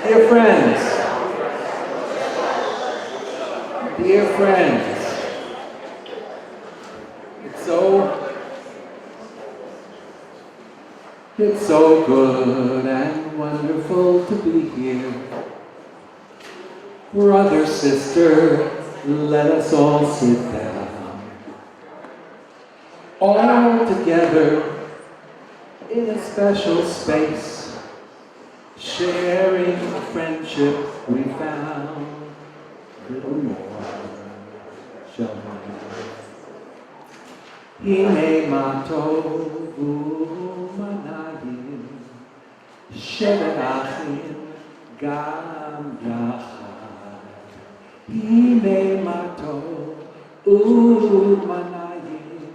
Dear friends, it's so good and wonderful to be here. Brother, sister, let us all sit down. All together in a special space, sharing the friendship we found. A little more, shall we? Hine ma tovu manayim, shevet achim gam yachad. Hine ma tovu manayim,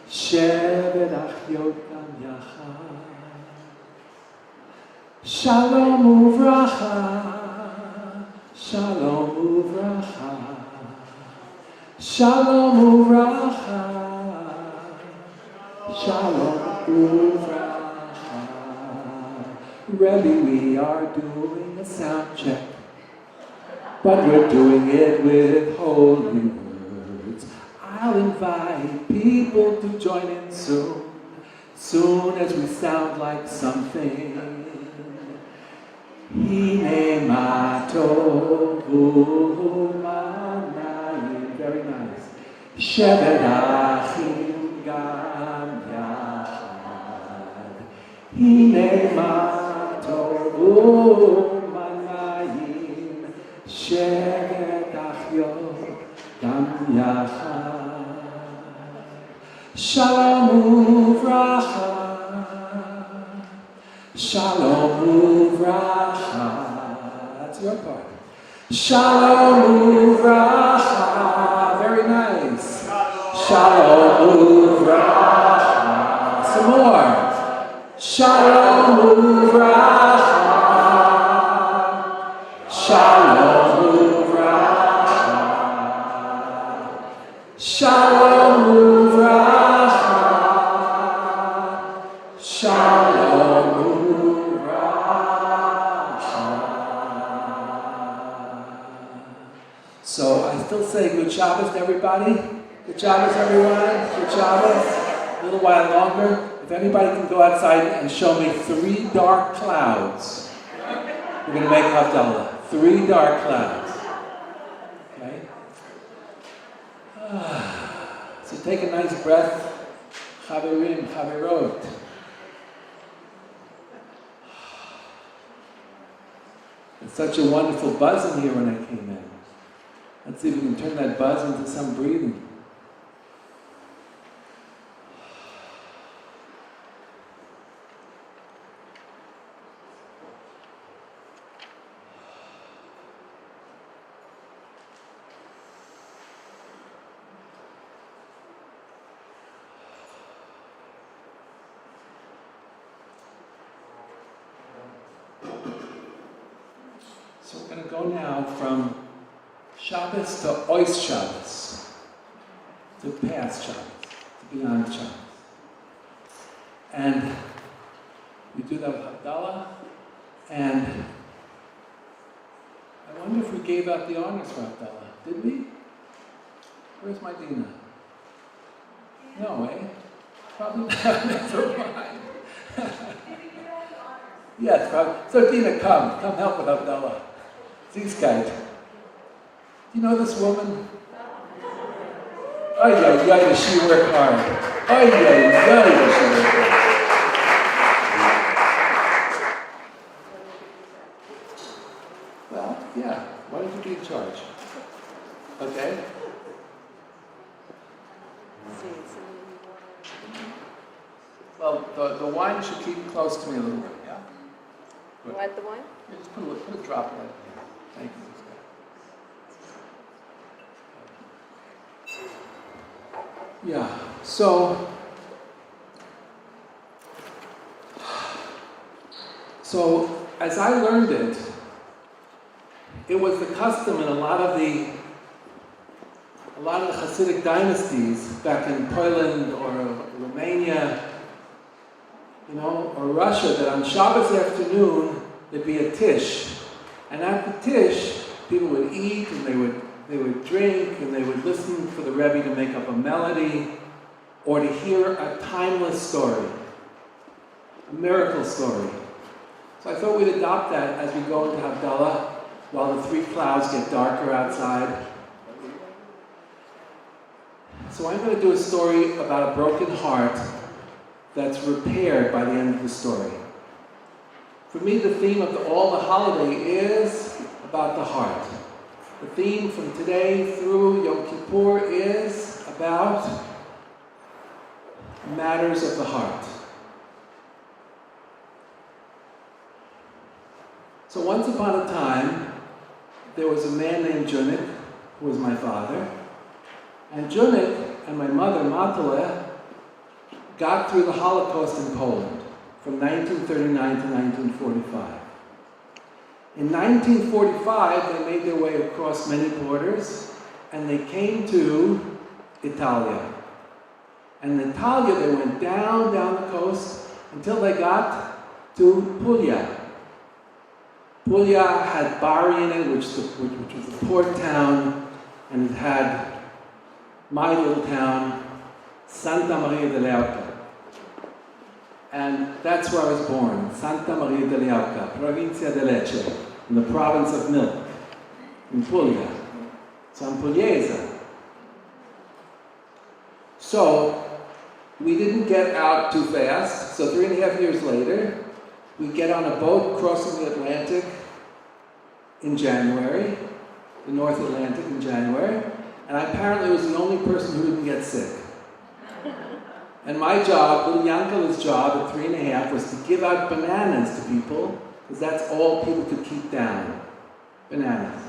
shevet achiot gam yachad. Shalom uvracha, shalom uvracha, shalom uvracha, shalom uvracha. Rebbe, we are doing a sound check, but we're doing it with holy words. I'll invite people to join in soon as we sound like something. Hine ma tovu manayim. Very nice. Shevet achim gam yachad. Hine ma tovu manayim. Shevet achiot gam yachad. Shalom uvracha. Shalom uvracha. That's your part. Shalom uvracha. Very nice. Shalom uvracha. Some more. Shalom uvracha. Shalom uvracha. Shalom uvracha. Shalom uvracha. So I still say good Shabbos to everybody. Good Shabbos, everyone. Good Shabbos. A little while longer. If anybody can go outside and show me 3 dark clouds, we're going to make Havdalah. 3 dark clouds. Okay? So take a nice breath. Chaverim, chaverot. It's such a wonderful buzz in here when I came in. Let's see if we can turn that buzz into some breathing. So we're going to go now from Shabbos to Ois Shabbos, to past Shabbos, to beyond Shabbos. And we do that with Havdalah, and I wonder if we gave out the honors for Havdalah. Did we? Where's my Dina? No, eh? Probably not. Never mind. Yes, probably. So Dina, come help with Havdalah. Zizkite. You know this woman? Ay, does she work hard? Ay, does she work hard? Well, yeah. Why don't you be in charge? Okay? Well, the wine should keep close to me a little bit, yeah? You want the wine? Yeah, just put a drop right here. Thank you. Yeah, so as I learned it was the custom in a lot of the Hasidic dynasties back in Poland or Romania, or Russia, that on Shabbos afternoon there'd be a tish, And at the Tish, people would eat and they would drink and they would listen for the Rebbe to make up a melody or to hear a timeless story, a miracle story. So I thought we'd adopt that as we go into Havdalah while the three clouds get darker outside. So I'm going to do a story about a broken heart that's repaired by the end of the story. For me, the theme of all the holiday is about the heart. The theme from today through Yom Kippur is about matters of the heart. So once upon a time, there was a man named Junik, who was my father, and Junik and my mother, Matale, got through the Holocaust in Poland from 1939 to 1945. In 1945, they made their way across many borders, and they came to Italia. And in Italia, they went down the coast, until they got to Puglia. Puglia had Bari in it, which was a port town, and it had my little town, Santa Maria de Leuca. And that's where I was born, Santa Maria de Leuca, Provincia de Lecce, in the province of Milk, in Puglia. So I'm Pugliese. So, we didn't get out too fast, so 3.5 years later, we get on a boat crossing the Atlantic in January, the North Atlantic in January, and I apparently was the only person who didn't get sick. And my job, little Yankel's job at 3.5 was to give out bananas to people, because that's all people could keep down. Bananas.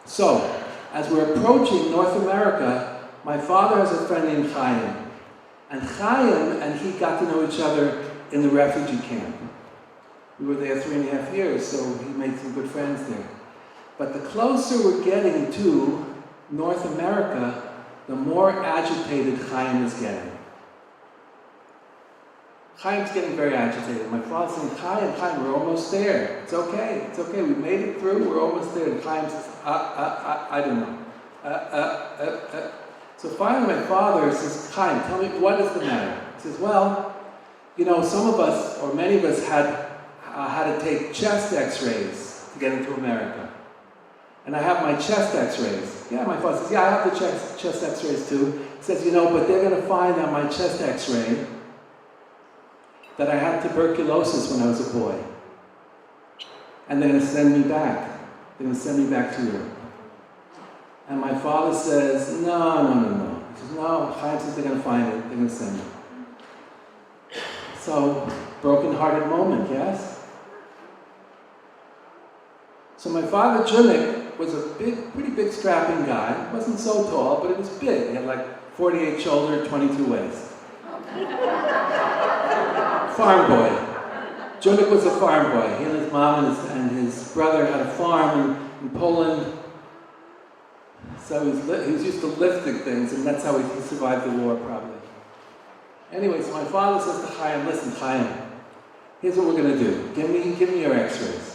So, as we're approaching North America, my father has a friend named Chaim. And Chaim and he got to know each other in the refugee camp. We were there 3.5 years, so he made some good friends there. But the closer we're getting to North America, the more agitated Chaim is getting. Chaim's getting very agitated. My father's saying, Chaim, we're almost there. It's okay, we made it through, we're almost there. And Chaim says, I don't know. So finally my father says, Chaim, tell me, what is the matter? He says, well, some of us, or many of us, had to take chest x-rays to get into America. And I have my chest x-rays. Yeah, my father says, yeah, I have the chest x-rays too. He says, but they're going to find on my chest x-ray that I had tuberculosis when I was a boy. And they're going to send me back. They're going to send me back to Europe. And my father says, no. He says, no, Chaim says they're going to find it. They're going to send me. So, broken-hearted moment, yes? So my father, Junik, was a pretty big strapping guy. Wasn't so tall, but it was big. He had like 48 shoulder, 22 waist. Farm boy. Junik was a farm boy. He and his mom and his brother had a farm in Poland. So he was used to lifting things, and that's how he survived the war, probably. Anyway, so my father says to Chaim, listen, Chaim, here's what we're going to do. Give me your x-rays.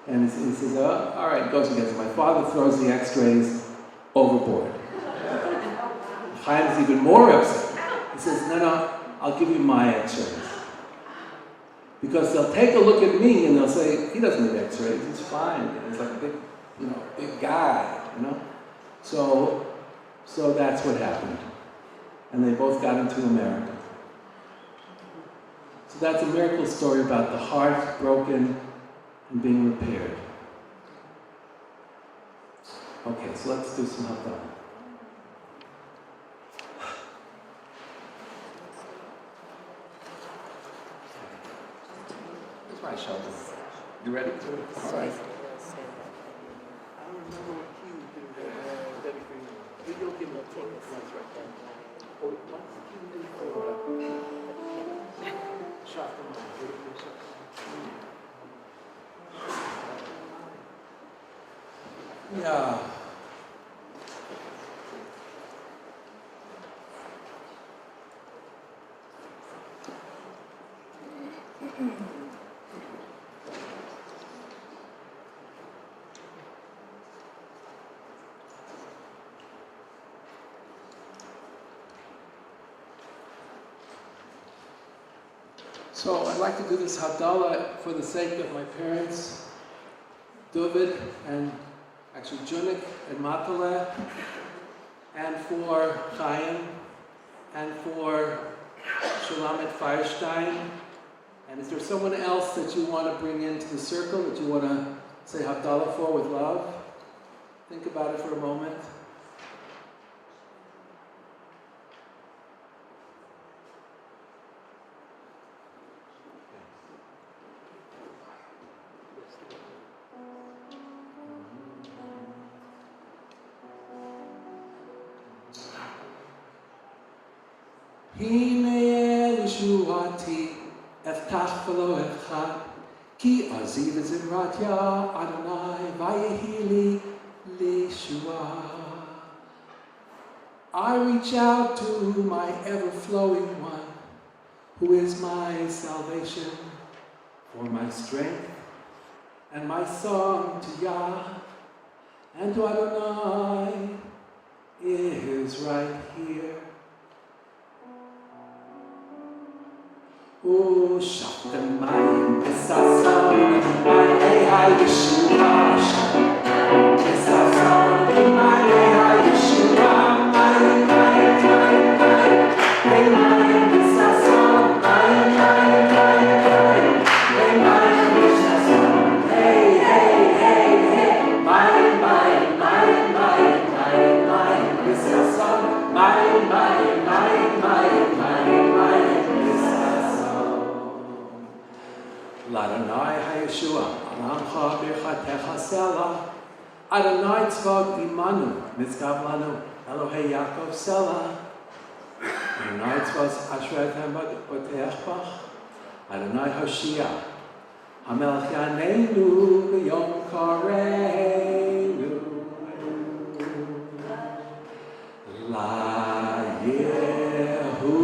And he says, all right, goes and gets it. My father throws the x-rays overboard. Chaim is even more upset. He says, no, I'll give you my x-rays. Because they'll take a look at me and they'll say, he doesn't need x-rays, he's fine. He's like a big guy, So that's what happened. And they both got into America. So that's a miracle story about the heart broken and being repaired. Okay, so let's do some Havdalah. Here's my shovel. You ready? All right. I don't remember what key we did. You'll give me a take this right then. Oh, what's the key we did for Yeah. So I'd like to do this Havdalah for the sake of my parents, David and actually Junik and Matale, and for Chaim, and for Shulamit Firestone. And is there someone else that you want to bring into the circle, that you want to say Havdalah for with love? Think about it for a moment. Hine Yeshuati Eftach v'lo evcha Ki aziv zimratya Adonai vayehili lishua. I reach out to my ever-flowing one, who is my salvation, for my strength and my song to Yah, and to Adonai is right here. O Shaftem Mayim B'Sasson B'Mayim HaYeshua B'Sasson B'Mayim HaYeshua Mayim Mayim Mayim Mayim Mayim B'Sasson Mayim Mayim Mayim Mayim B'Sasson Hey Hey Hey Hey Mayim Mayim Mayim Mayim Mayim Mayim B'Sasson Mayim Mayim Mayim Mayim Mayim Mayim L'Adonai HaYeshua, Aramcha Birchatecha Sela, Adonai Tzvot Imanu, Mitzgav Lanu, Elohei Yaakov Sela, Adonai Tzvot Ashretem Boteach Bach, Adonai Hoshia, HaMelech Yaneinu B'Yom Kareinu, La Yehu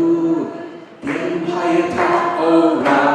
Dim Hayata Ora.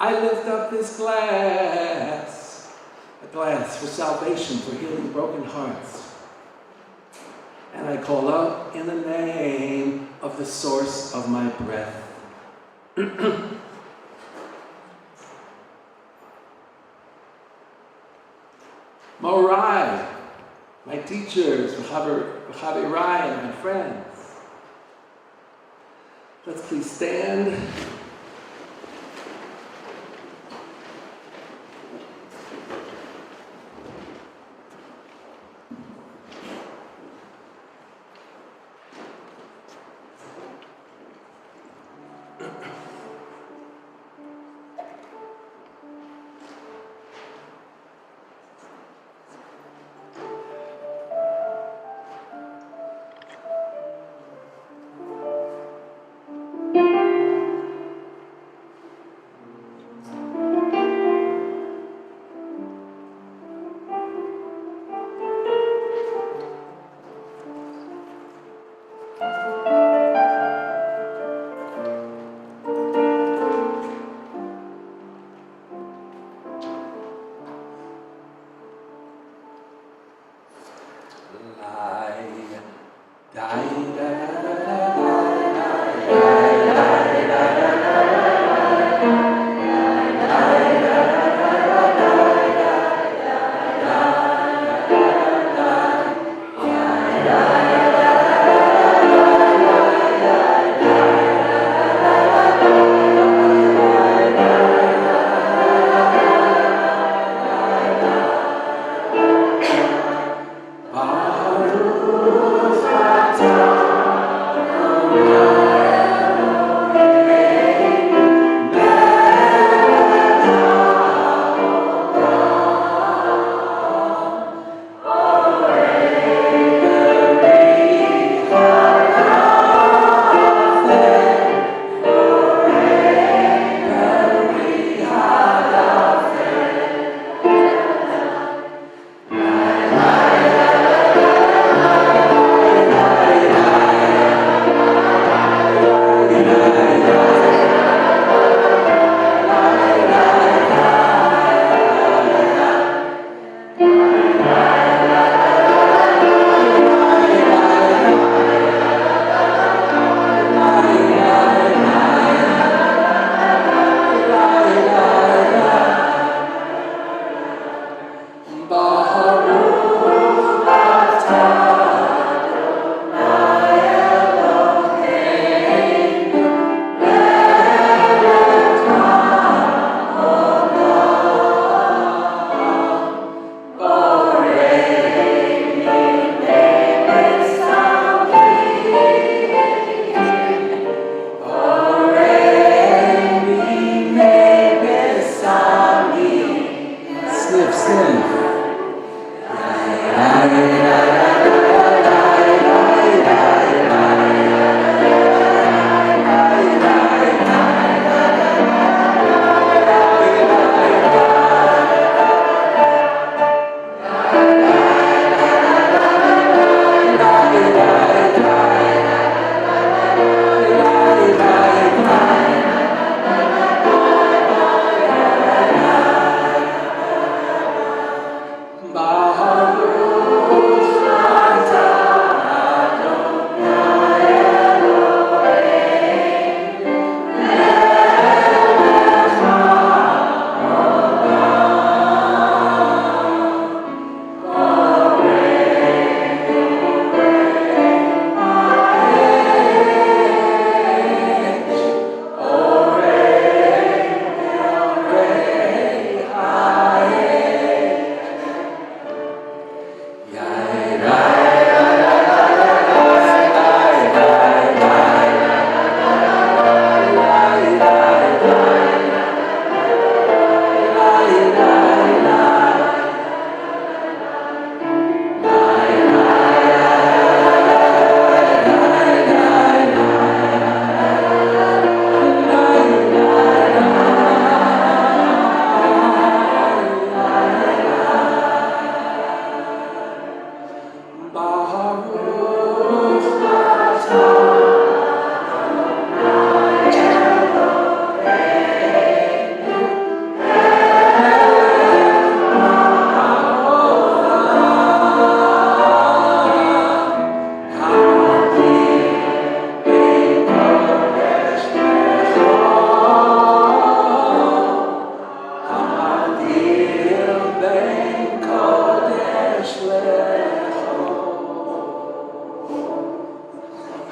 I lift up this glass, a glass for salvation, for healing broken hearts. And I call out in the name of the source of my breath. Morai, my teachers, V'chavirai, and my friends. Let's please stand.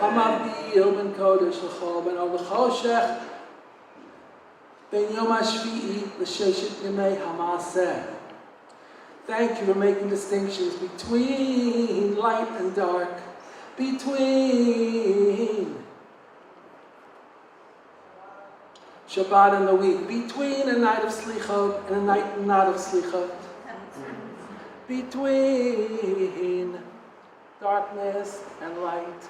המבדיל בין קודש לחול, בין אור לחושך, בין יום השביעי לששת ימי המעשה. Thank you for making distinctions between light and dark, between Shabbat and the week, between a night of Slichot and a night not of Slichot, between darkness and light,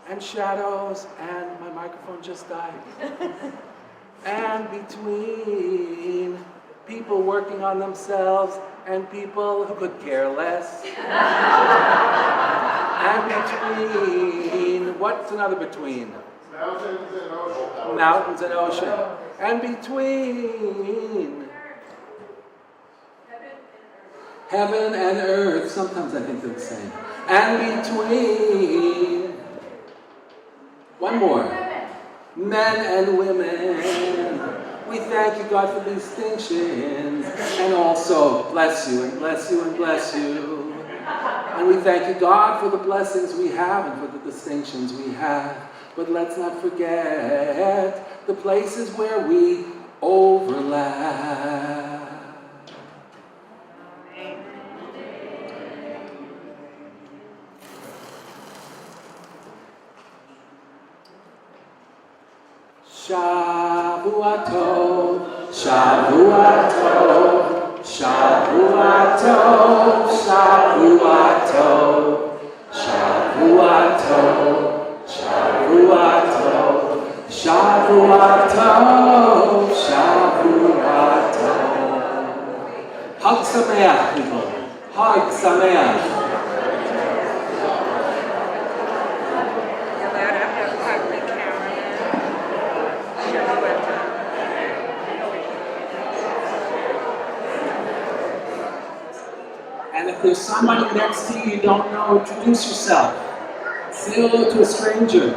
and shadows, and my microphone just died, and between people working on themselves and people who could care less, and between, what's another between? Mountains and ocean. And between heaven and earth, sometimes I think they're the same. And between, one more, men and women. We thank you, God, for these distinctions, and also bless you and bless you and bless you. And we thank you, God, for the blessings we have and for the distinctions we have. But let's not forget the places where we overlap. Shavua Tov, Shavua Tov, Shavua Tov, Shavua Tov, Shavua Tov, Shavua Tov, Shavua Tov, Shavua Tov. Hag Sameach, people. Hag Sameach. And if there's somebody next to you you don't know, introduce yourself. Say hello to a stranger.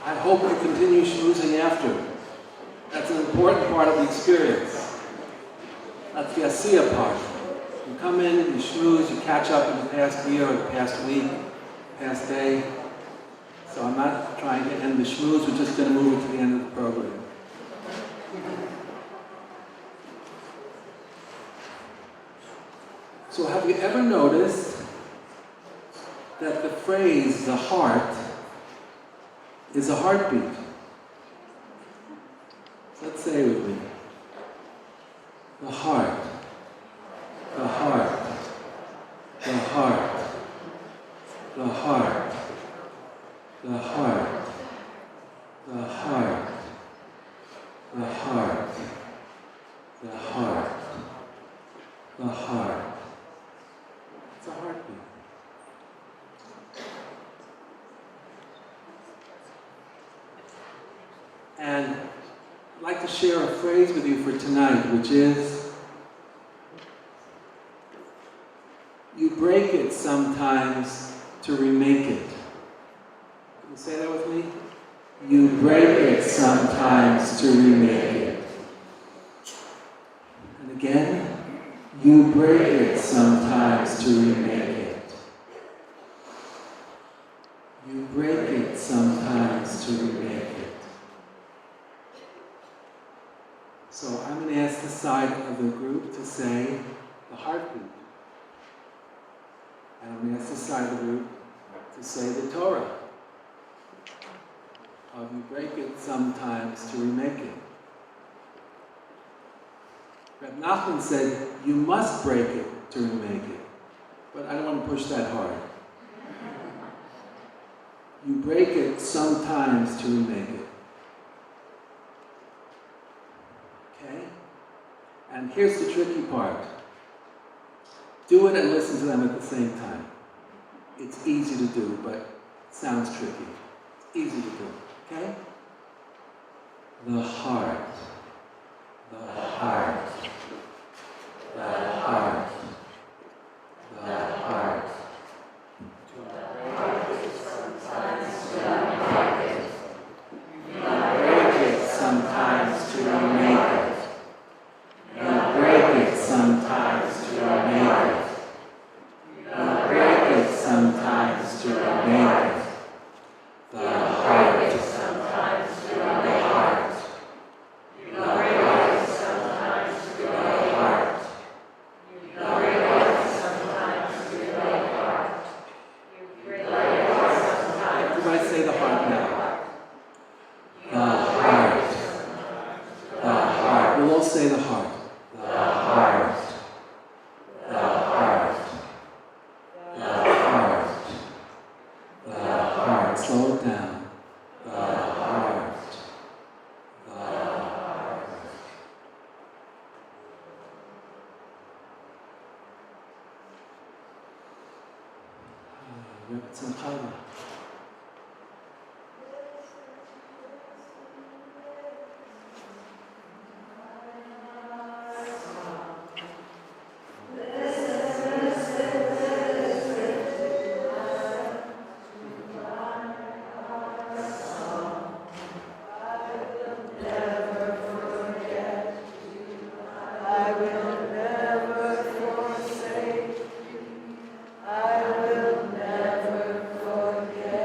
I hope you continue schmoozing after. That's an important part of the experience. That's the Asiya part. You come in, you schmooze, you catch up in the past year or the past week, past day. So I'm not trying to end the schmooze, we're just going to move it to the end of the program. So have you ever noticed that the phrase, the heart, is a heartbeat? Let's say it with me. The heart, the heart, the heart, the heart, the heart, the heart, the heart, the heart, the heart. It's a heartbeat. And I'd like to share a phrase with you for tonight, which is, you break it sometimes to remake it. Can you say that with me? You break it sometimes to remake it. And again, you break it sometimes to remake it. You break it sometimes to remake it. So I'm going to ask the side of the group to say the heartbeat. on the other side of the root, to say the Torah. You break it sometimes to remake it. Reb Nachman said, you must break it to remake it. But I don't want to push that hard. You break it sometimes to remake it. Okay? And here's the tricky part. Do it and listen to them at the same time. It's easy to do, but it sounds tricky. It's easy to do. Okay? The heart. The heart. The heart. The heart. To break it sometimes to remake it. Break it sometimes to remake it. Break it sometimes to remake it. Break it sometimes to remake it. The heart. Sometimes to the heart. You break it sometimes to the heart. You break it sometimes to the heart. You break it sometimes. Everybody say the heart now. The heart. The heart. We'll all say the heart. The heart. The heart. The heart. The heart. Slow it down. The heart. The heart. Rabbi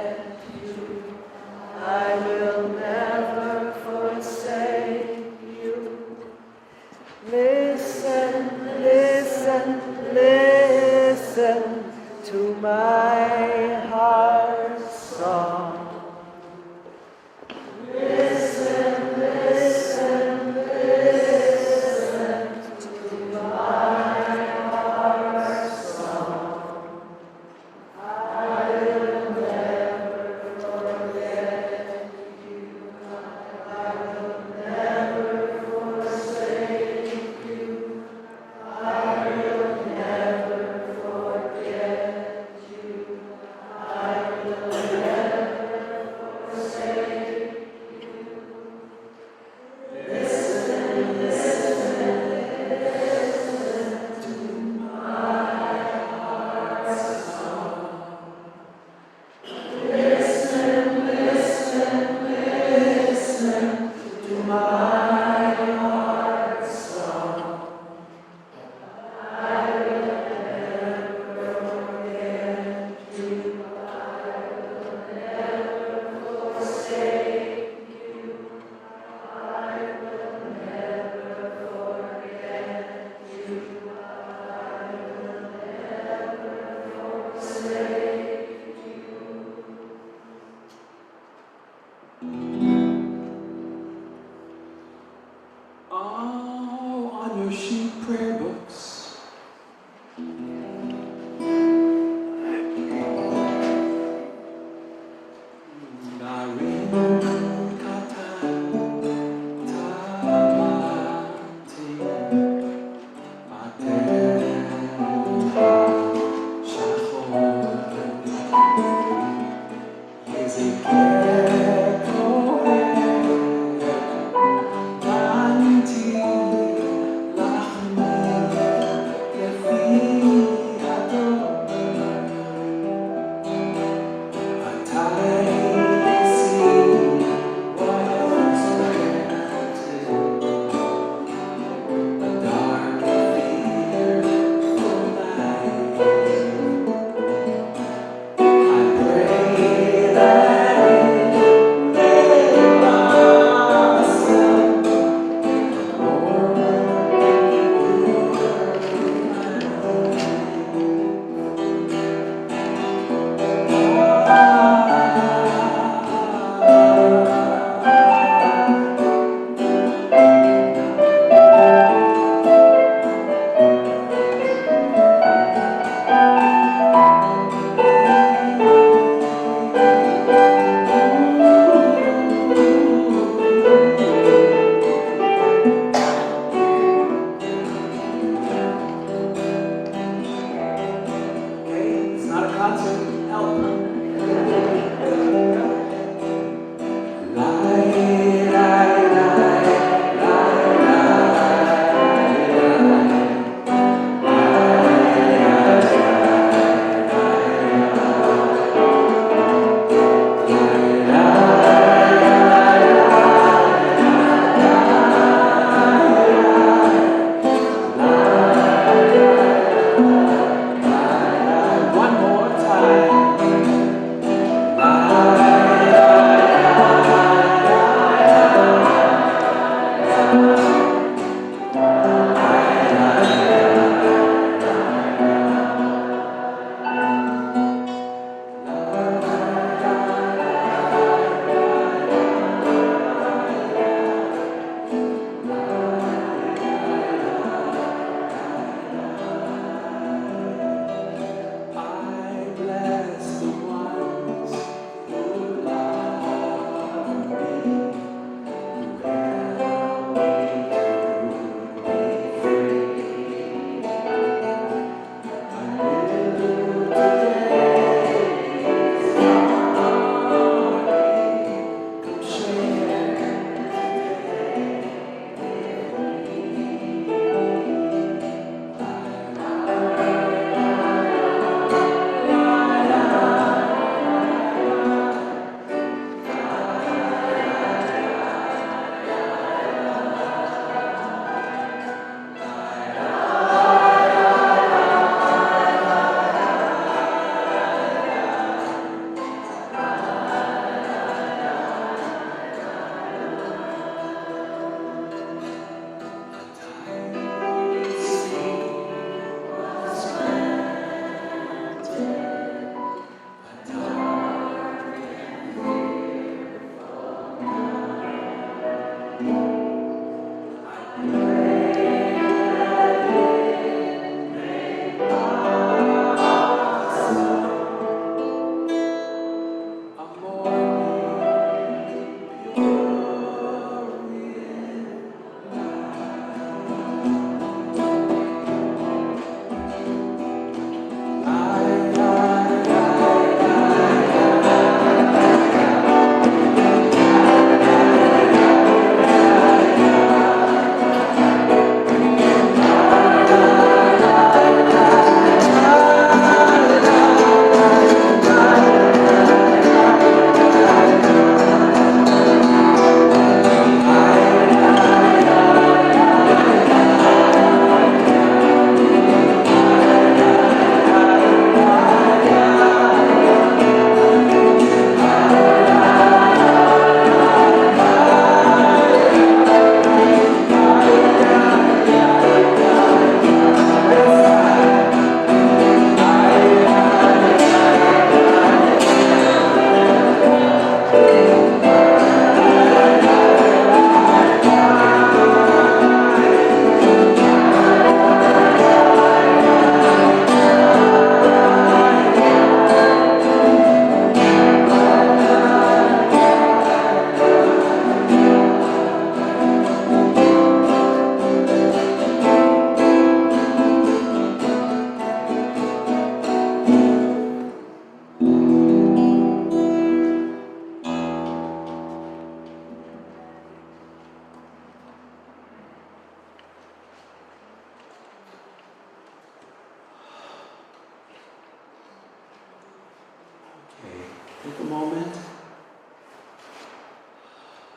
Take a moment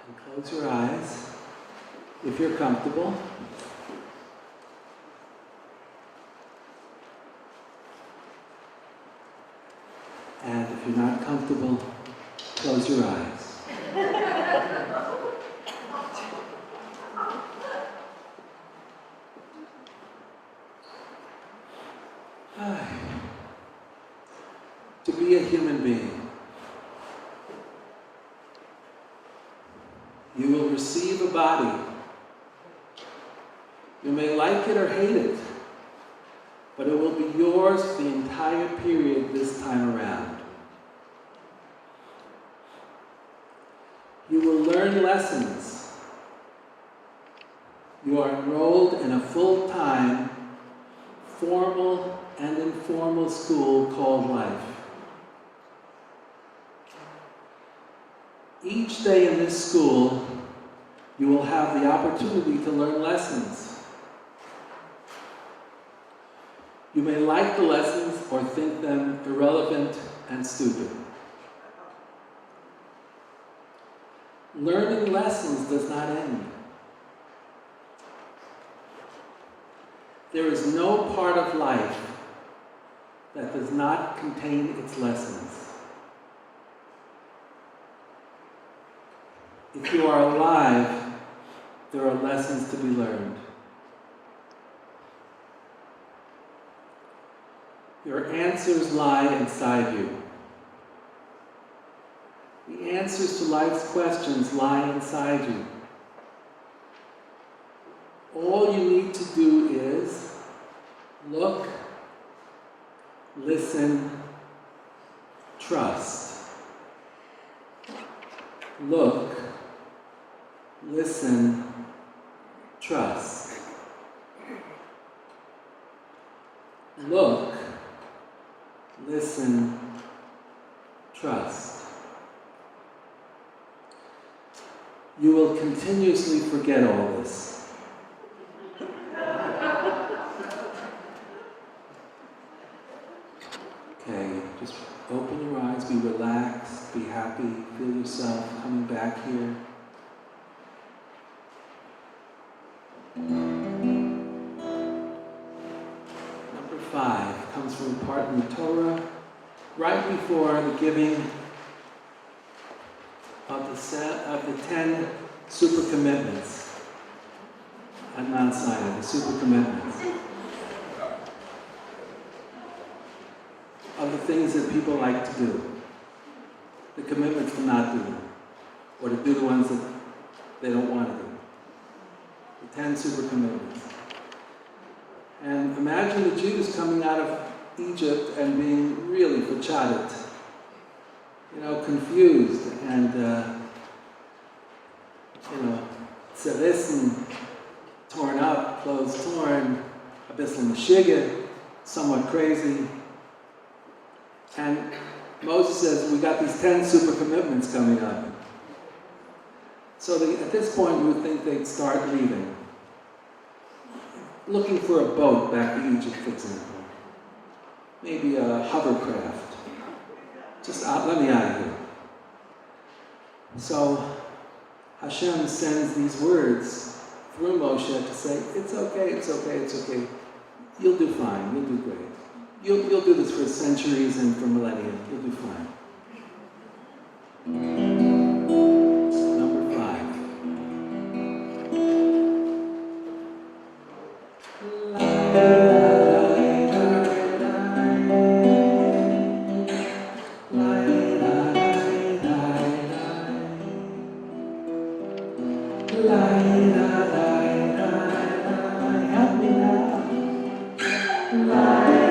and close your eyes if you're comfortable. And if you're not comfortable, close your eyes. To be a human being, you will receive a body. You may like it or hate it, but it will be yours for the entire period this time around. You will learn lessons. You are enrolled in a full-time, formal and informal school called life. Each day in this school, you will have the opportunity to learn lessons. You may like the lessons or think them irrelevant and stupid. Learning lessons does not end. There is no part of life that does not contain its lessons. If you are alive, there are lessons to be learned. Your answers lie inside you. The answers to life's questions lie inside you. All you need to do is look, listen, trust. Look, listen, trust. Look, listen, trust. You will continuously forget all this. Okay, just open your eyes, be relaxed, be happy, feel yourself coming back here. Number 5 comes from a part in the Torah, right before the giving of the 10 super commitments at Mount Sinai, the super commitments. Of the things that people like to do. The commitments to not do them, or to do the ones that they don't want to do. The 10 super commitments. And imagine the Jews coming out of Egypt and being really fachadet, confused and, zerissen, torn up, clothes torn, a bissel meshigah, somewhat crazy. And Moses says, we got these 10 super commitments coming up. So at this point, you would think they'd start leaving. Looking for a boat back to Egypt, for example. Maybe a hovercraft. Just let me out of here. So Hashem sends these words through Moshe to say, it's okay, it's okay, it's okay. You'll do fine, you'll do great. You'll do this for centuries and for millennia. You'll do fine. Number 5. Help me now. Light.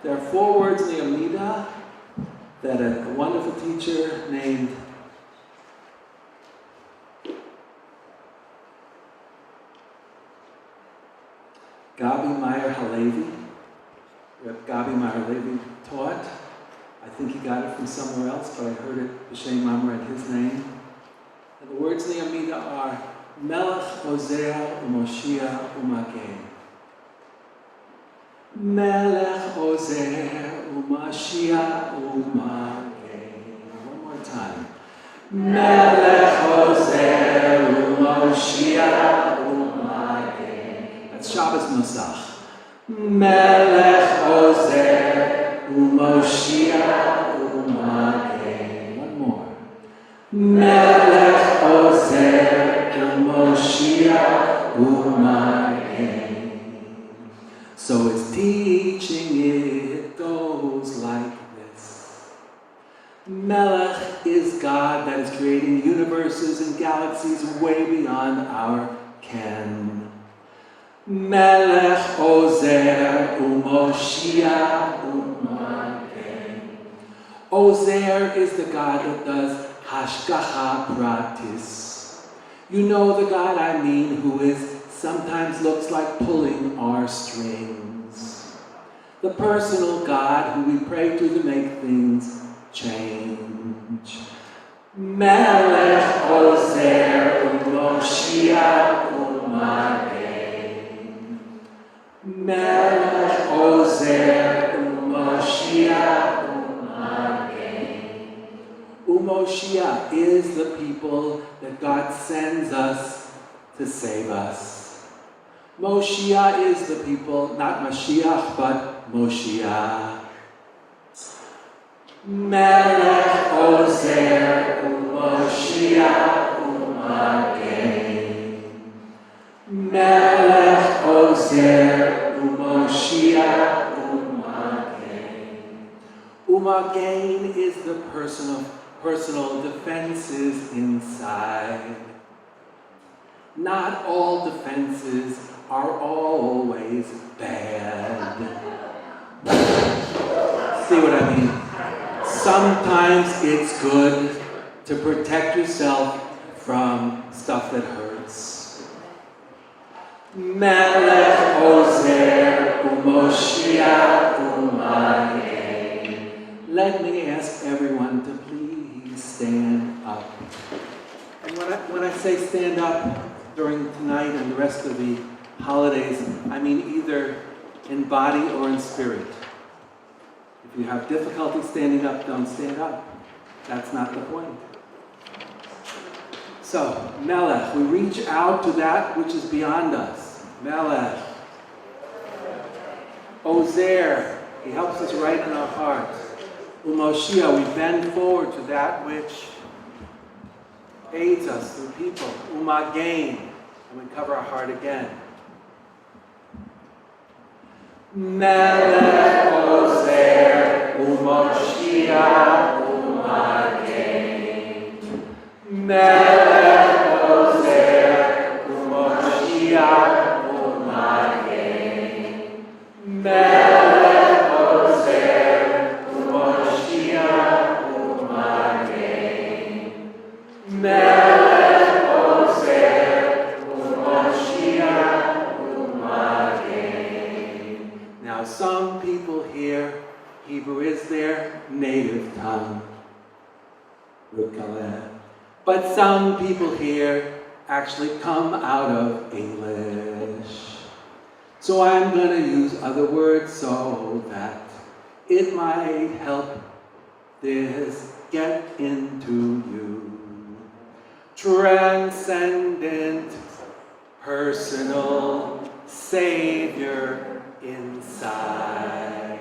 There are 4 words in the Amidah that a wonderful teacher named Gabi Meyer-Halevi taught. I think he got it from somewhere else, but I heard it b'shem Mamre in his name. And the words in the Amidah are Melech Ozer U'Moshiach U'Magen. Melech Ozer U'Mashiach U'Magen. One more time. Melech Ozer U'Moshiach U'Magen. That's Shabbos Nosach. Melech Ozer U'Moshiach U'Magen. One more. Melech Ozer U'Moshiach U'Magen. So it's teaching, it goes like this. Melech is God that is creating universes and galaxies way beyond our ken. Melech Ozer U'Moshiach U'Magen. Ozer is the God that does Hashgacha Pratis. You know the God I mean, who sometimes looks like pulling our strings. The personal God who we pray to make things change. Melech Ozer U'Moshiach U'Magen. Melech Ozer U'Moshiach U'Magen. U'Moshiach is the people that God sends us to save us. Moshiach is the people, not Mashiach, but Moshiach. Melech Ozer U'Moshiach U'Magen. Melech Ozer U'Moshiach U'Magen. U'Magen is the personal defenses inside. Not all defenses are always bad. See what I mean? Sometimes it's good to protect yourself from stuff that hurts. Melech Ozer U'Moshiach U'Magen. Let me ask everyone to please stand up. And when I say stand up during tonight and the rest of the holidays, I mean either in body or in spirit. If you have difficulty standing up, don't stand up. That's not the point. So, Melech, we reach out to that which is beyond us. Melech. Ozer, he helps us right in our hearts. U'Moshiach, we bend forward to that which aids us through people. U'Magen, and we cover our heart again. Melech Ozer U'Moshiach U'Magen. Melech Ozer U'Moshiach U'Magen. Melech Ozer U'Moshiach U'Magen. Melech Ozer U'Moshiach U'Magen. Now some people here, Hebrew is their native tongue. But some people here actually come out of English. So I'm going to use other words so that it might help this get into you. Transcendent, personal Savior inside.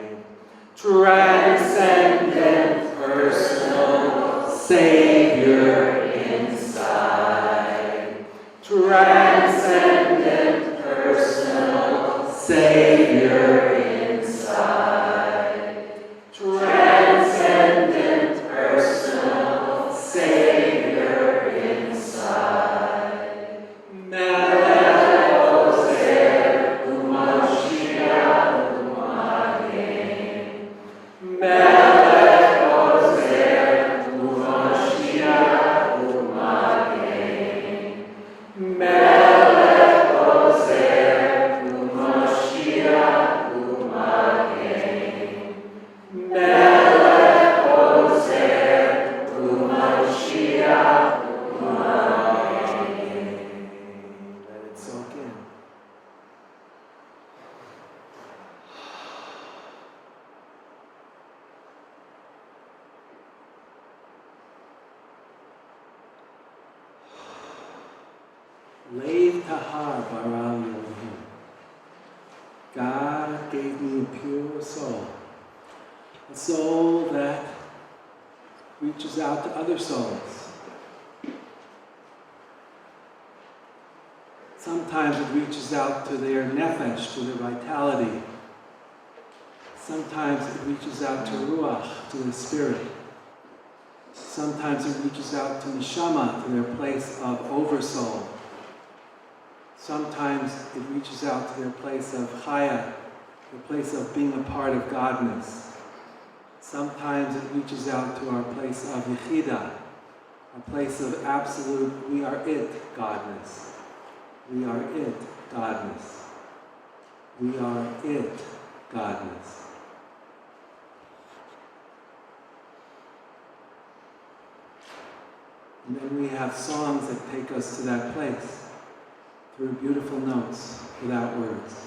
Transcendent, personal Savior inside. Transcendent, personal Savior inside. Transcendent, personal Savior inside. Melech Ozer U'Moshiach U'Magen. Leiv tahar bara li Elohim. God gave me a pure soul. A soul that reaches out to other souls. Sometimes it reaches out to their nefesh, to their vitality. Sometimes it reaches out to ruach, to the spirit. Sometimes it reaches out to neshama, to their place of oversoul. Sometimes it reaches out to their place of chaya, the place of being a part of Godness. Sometimes it reaches out to our place of yechida, a place of absolute, we are it, Godness. We are it, Godness. We are it, Godness. And then we have songs that take us to that place through beautiful notes without words.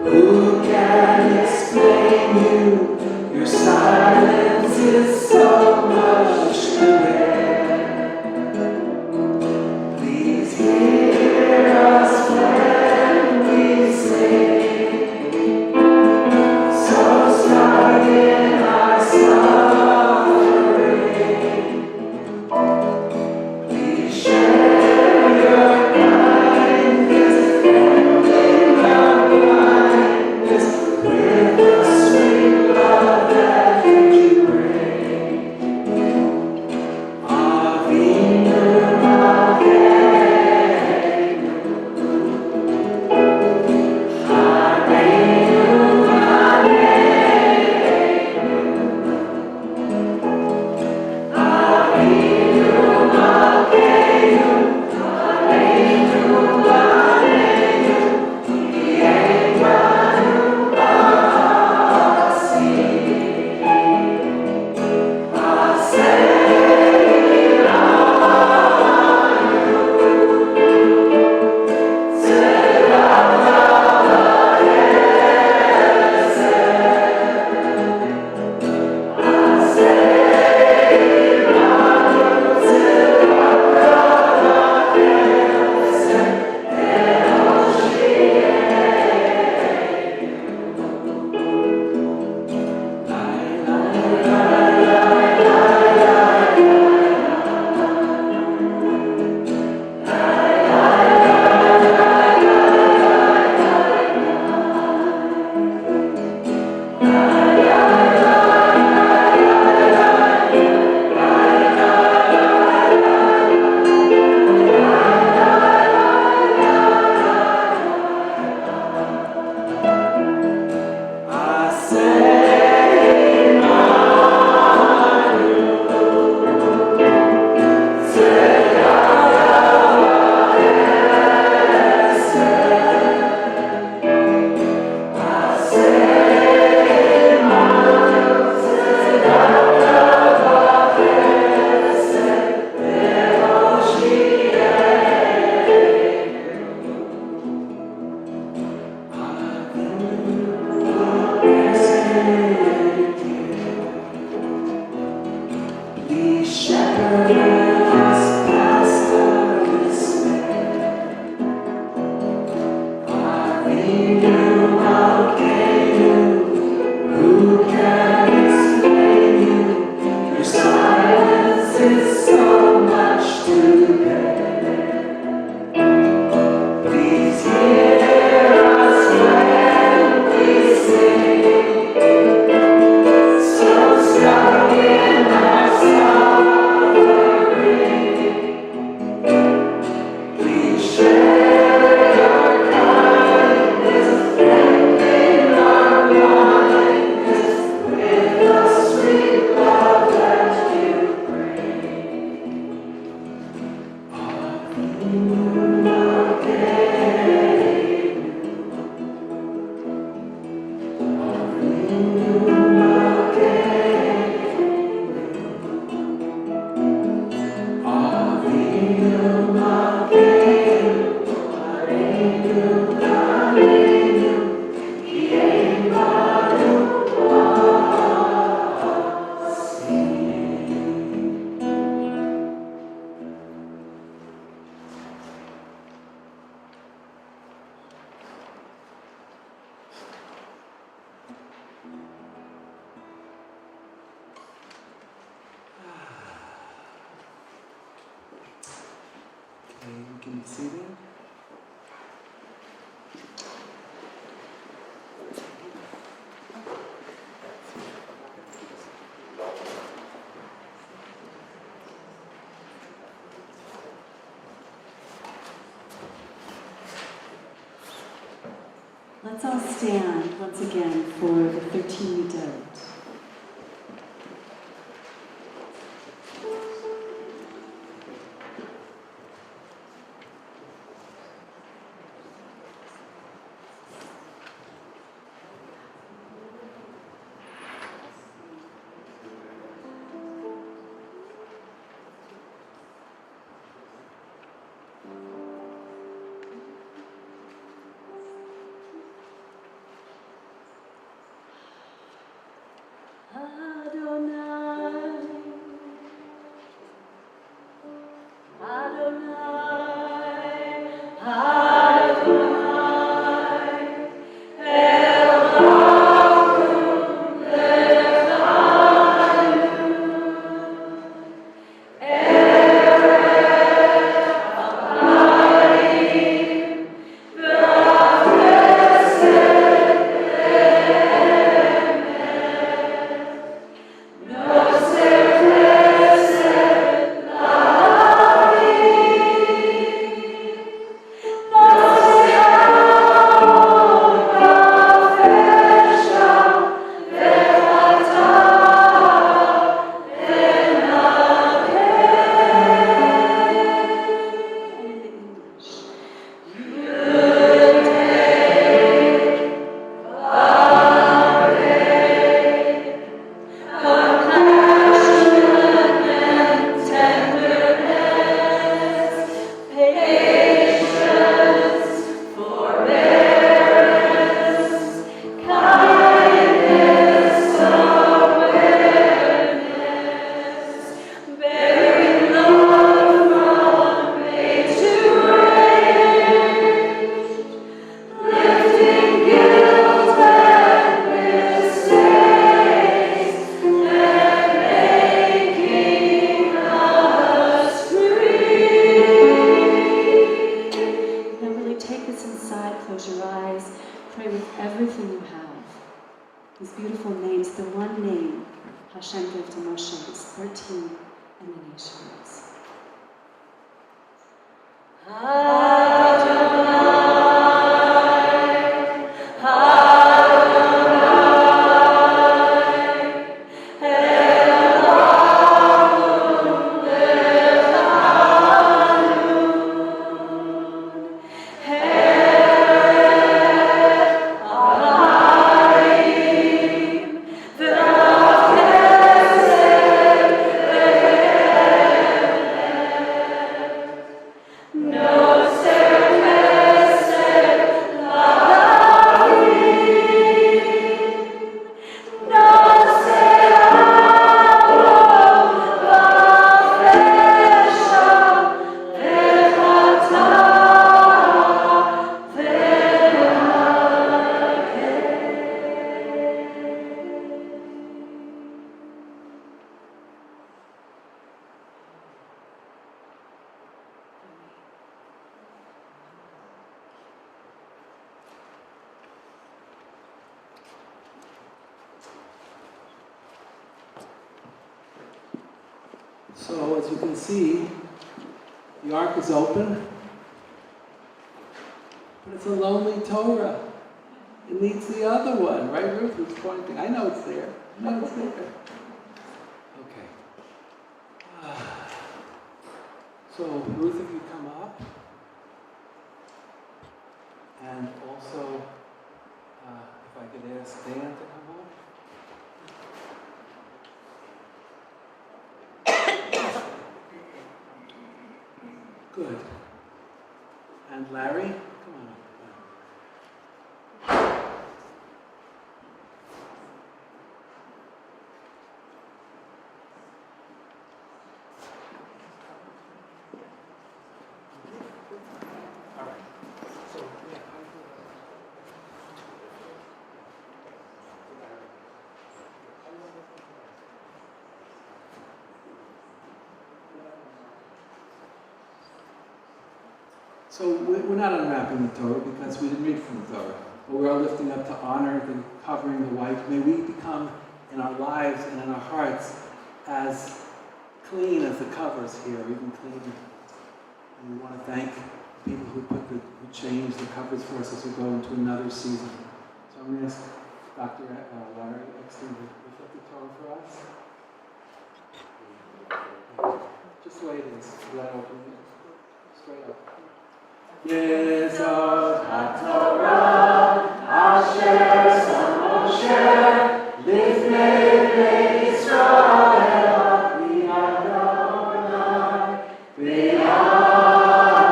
Who can These shepherds cast our despair. Avinu Malkeinu, who can explain you? Your silence is so much to bear. Please hear us when we sing, so strong in our suffering. Please share your kindness in our blindness with the sweet love that you bring. You can be seated. Let's all stand once again for the 13 Midot. These beautiful names, the one name Hashem gave to Moshe, these 13 emanations. No. So as you can see, the ark is open, but it's a lonely Torah. It needs the other one, right? Ruth was pointing. I know it's there. I know it's there. Okay. So Ruth, if you come up, and also if I could ask Dan to come up. Good. And Larry, come on up. All right. So, yeah. So we're not unwrapping the Torah because we didn't read from the Torah, but we are lifting up to honor the covering the white. May we become in our lives and in our hearts as clean as the covers here, even cleaner. And we want to thank people who changed the covers for us as we go into another season. So I'm going to ask Dr. Larry Eckstein to lift up the Torah for us. Just the way it is. Let open it. Straight up. Yesod HaTorah Asher Sam Moshe Lifnei Bnei Yisrael V'Adonai V'Ad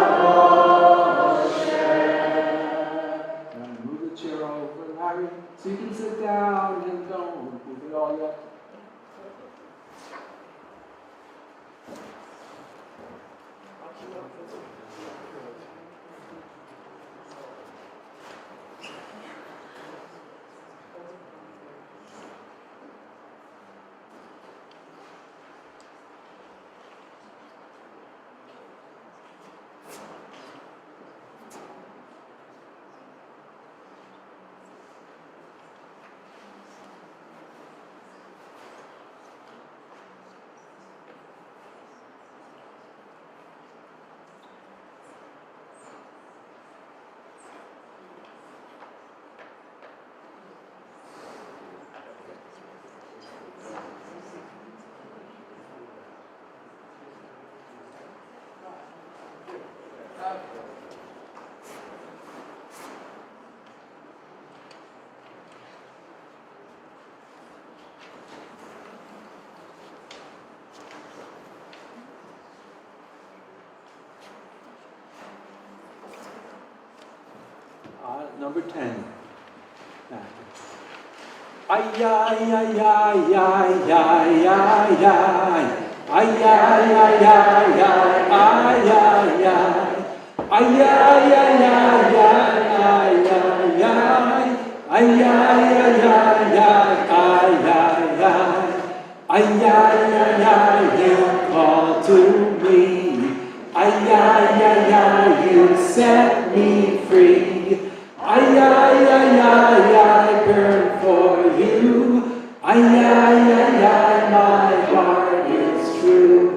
Moshe. And move the chair over, Larry, so you can sit down and don't move it all yet. Number 10. Ay ay ay ay ay ay ay ay. Ay ay ay ay ay ay ay ay. Ay ay ay ay ay ay ay. Ay ay ay ay ay ay ay. Ay ay ay ay, you call to me. Ay ay ay ay, you set me free. Ay ay ay ay, I burn for you. Ay ay ay ay, my heart is true.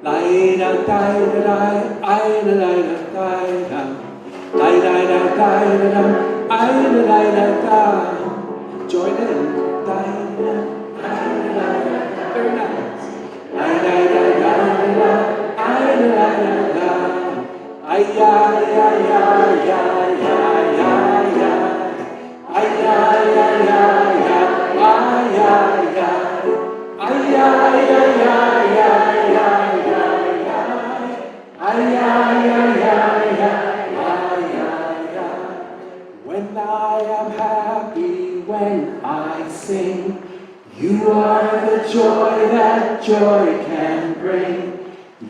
Lai da da da da, ay da da da da. Lai da da da da, ay da da da. Join in. Da da da da. Very nice. Ay da da da da, ay da da da. Ay ay ay ay ay ay ay. Ay ay ay ay ay ay ay ay. Ay ay ay ay ay ay ay. Ay ay ay ay ay ay. When I am happy, when I sing, you are the joy that joy can bring.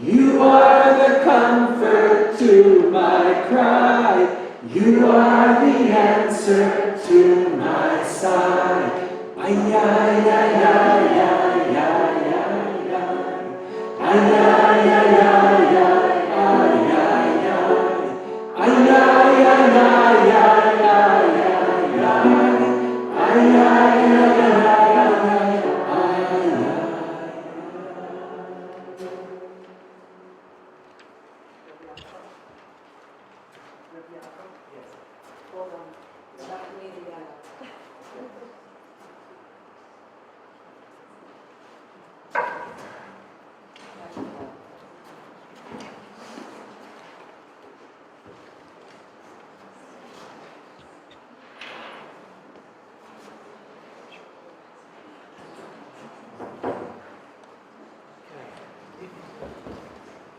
You are the comfort to my cry. You are the answer to my sigh. Ay ay ay ay ay ay ay ay. Ay ay ay ay ay ay ay ay. Ay ay ay ay ay ay ay ay. Ay ay ay ay ay ay ay. Hold on. You're not me together.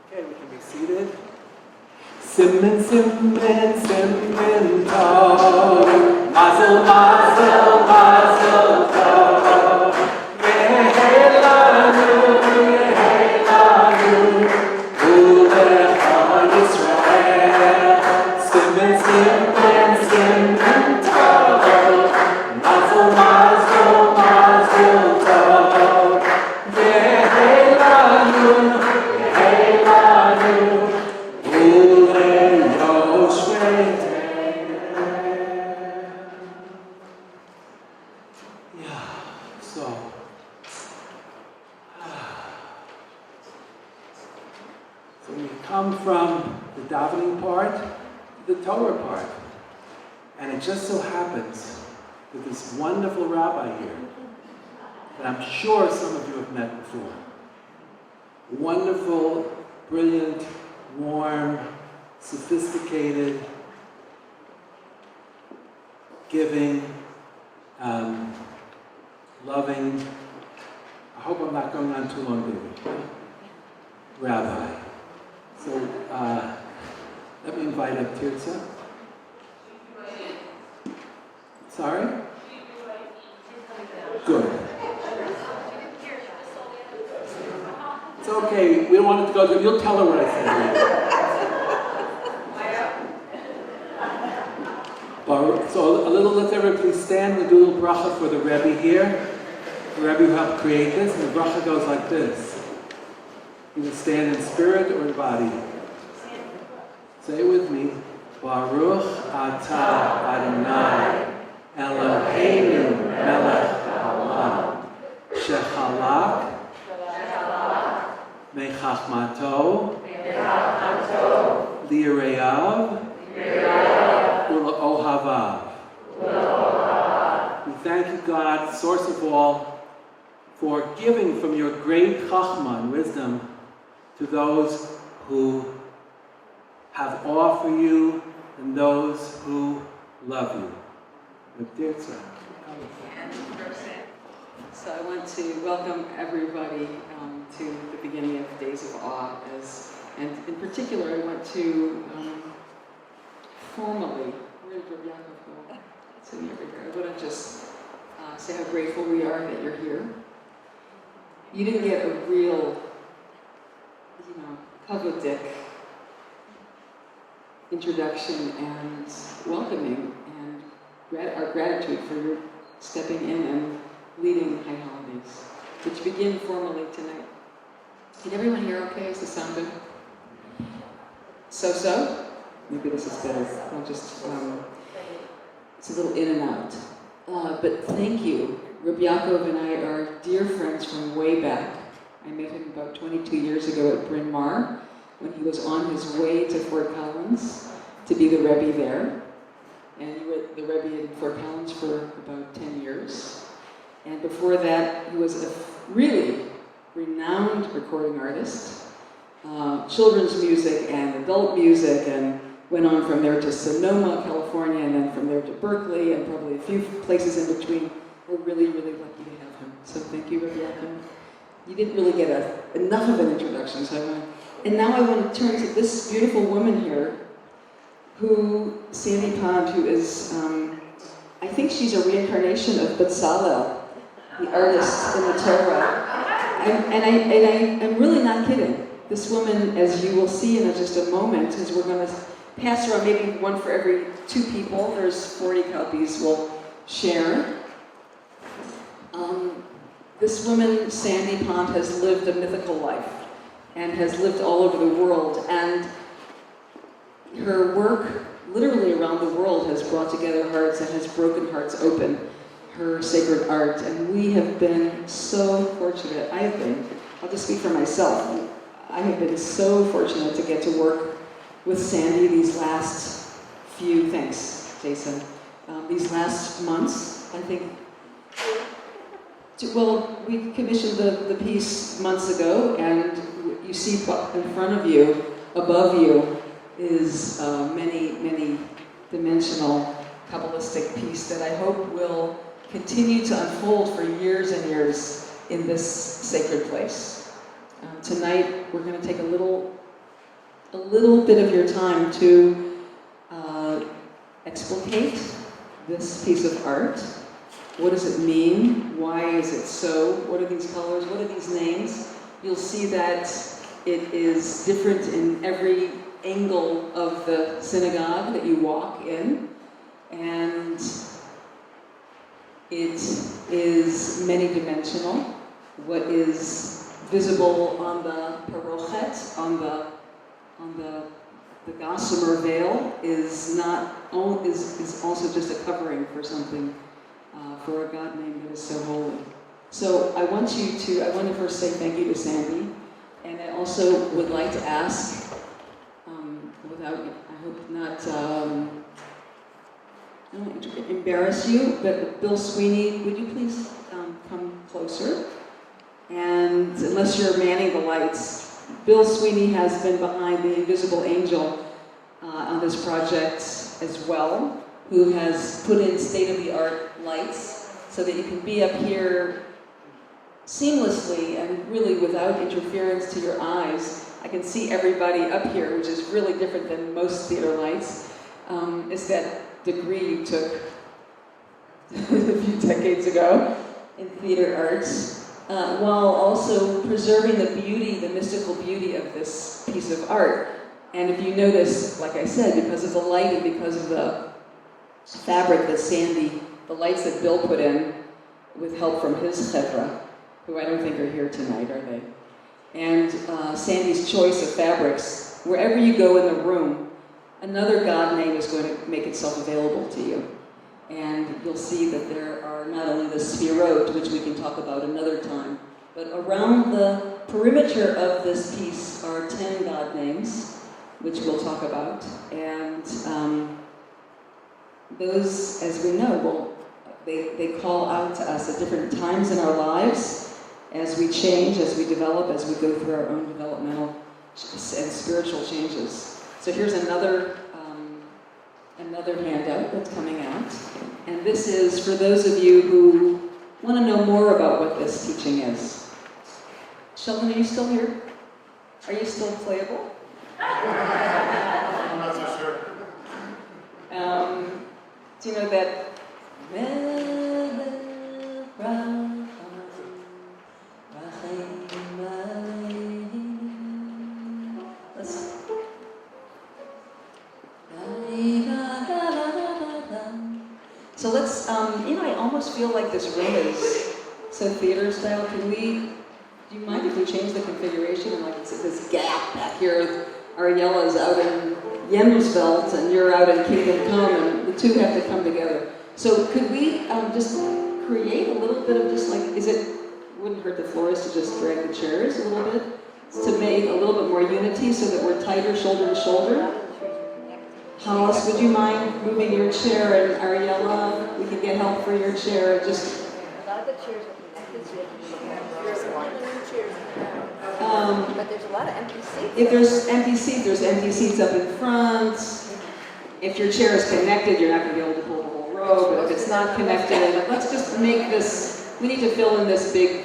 Okay, we can be seated. Simmen, simmen, simmen tov. Mazel, mazel, mazel tov. Yehelanu, yehelanu. Ulecha Yisrael. Simmen, simmen, simmen tov. Mazel, mazel, mazel tov. Yehelanu, yehelanu. Yeah, so we come from the davening part to the Torah part, and it just so happens that this wonderful rabbi here, that I'm sure some of you have met before, wonderful, brilliant, warm, sophisticated, giving, loving, I hope I'm not going on too long, baby, rabbi. So let me invite up Tirzah. Sorry? Good. It's okay, we don't want it to go through. You'll tell her what I said. So let's everyone please stand. We'll do a little bracha for the Rebbe here. The Rebbe who helped create this, and the bracha goes like this. You can stand in spirit or in body. Say it with me. Baruch atah Adonai Eloheinu melech haolam shechalak mechachmato li'reyav ula'ohavav. We thank you, God, source of all, for giving from your great chachma and wisdom to those who have awe for you and those who love you. So I want to welcome everybody to the beginning of Days of Awe, and in particular I want to formally, where did Rabbi Yaakov go? Sitting over here. I want to just say how grateful we are that you're here. You didn't get a real, kavadik introduction and welcoming and our gratitude for your stepping in and leading High Holidays, which begin formally tonight. Can everyone hear okay? Is the sound good? So? Maybe this is better. I'll just, it's a little in and out. But thank you. Rabbi Yaakov and I are dear friends from way back. I met him about 22 years ago at Bryn Mawr when he was on his way to Fort Collins to be the Rebbe there. And you were the Rebbe in Fort Collins for about 10 years. And before that, he was a really renowned recording artist, children's music and adult music, and went on from there to Sonoma, California, and then from there to Berkeley, and probably a few places in between. We're really, really lucky to have him. So thank you, Rabbi Yaakov. You didn't really get enough of an introduction, and now I want to turn to this beautiful woman here, Sandy Pond, who is, I think she's a reincarnation of Bezalel, the artist in the Torah. I'm really not kidding. This woman, as you will see in just a moment, as we're going to pass around maybe one for every 2 people. There's 40 copies we'll share. This woman, Sandy Pond, has lived a mythical life and has lived all over the world. And her work, literally around the world, has brought together hearts and has broken hearts open, her sacred art. And we have been so fortunate. I'll just speak for myself. I have been so fortunate to get to work with Sandy these last few, thanks, Jason. These last months, I think, we commissioned the piece months ago, and you see in front of you, above you, is many dimensional Kabbalistic piece that I hope will continue to unfold for years and years in this sacred place. Tonight, we're going to take a little bit of your time to explicate this piece of art. What does it mean? Why is it so? What are these colors? What are these names? You'll see that it is different in every angle of the synagogue that you walk in, and it is many-dimensional. What is visible on the parochet, on the gossamer veil, is also just a covering for something, for a God name that is so holy. So I want to first say thank you to Sandy, and I also would like to ask, I hope not I don't want to embarrass you, but Bill Sweeney, would you please come closer? And unless you're manning the lights, Bill Sweeney has been behind the Invisible Angel on this project as well, who has put in state-of-the-art lights so that you can be up here seamlessly and really without interference to your eyes. I can see everybody up here, which is really different than most theater lights. Is that degree you took a few decades ago in theater arts, while also preserving the beauty, the mystical beauty of this piece of art. And if you notice, like I said, because of the light and because of the fabric that Sandy, the lights that Bill put in with help from his chevra, who I don't think are here tonight, are they? And Sandy's choice of fabrics, wherever you go in the room, another God name is going to make itself available to you. And you'll see that there are not only the Sphirot, which we can talk about another time, but around the perimeter of this piece are 10 God names, which we'll talk about. And those, as we know, they call out to us at different times in our lives, as we change, as we develop, as we go through our own developmental and spiritual changes. So here's another handout that's coming out. And this is for those of you who want to know more about what this teaching is. Sheldon, are you still here? Are you still playable? I'm not so sure. Do you know that? So let's, I almost feel like this room is so theater style. Do you mind if we change the configuration and like it's this gap back here? Ariela's out in Yemsveld and you're out in Kingdom Come, and the two have to come together. So could we just create a little bit of just like, wouldn't hurt the floors to just drag the chairs a little bit to make a little bit more unity so that we're tighter shoulder to shoulder? Hollis, would you mind moving your chair? And Ariella, we can get help for your chair. Just. A lot of the chairs are connected. There's one of the chairs. But there's a lot of empty seats. If there's empty seats up in front. If your chair is connected, you're not going to be able to pull the whole row. But if it's not connected, let's just make this. We need to fill in this big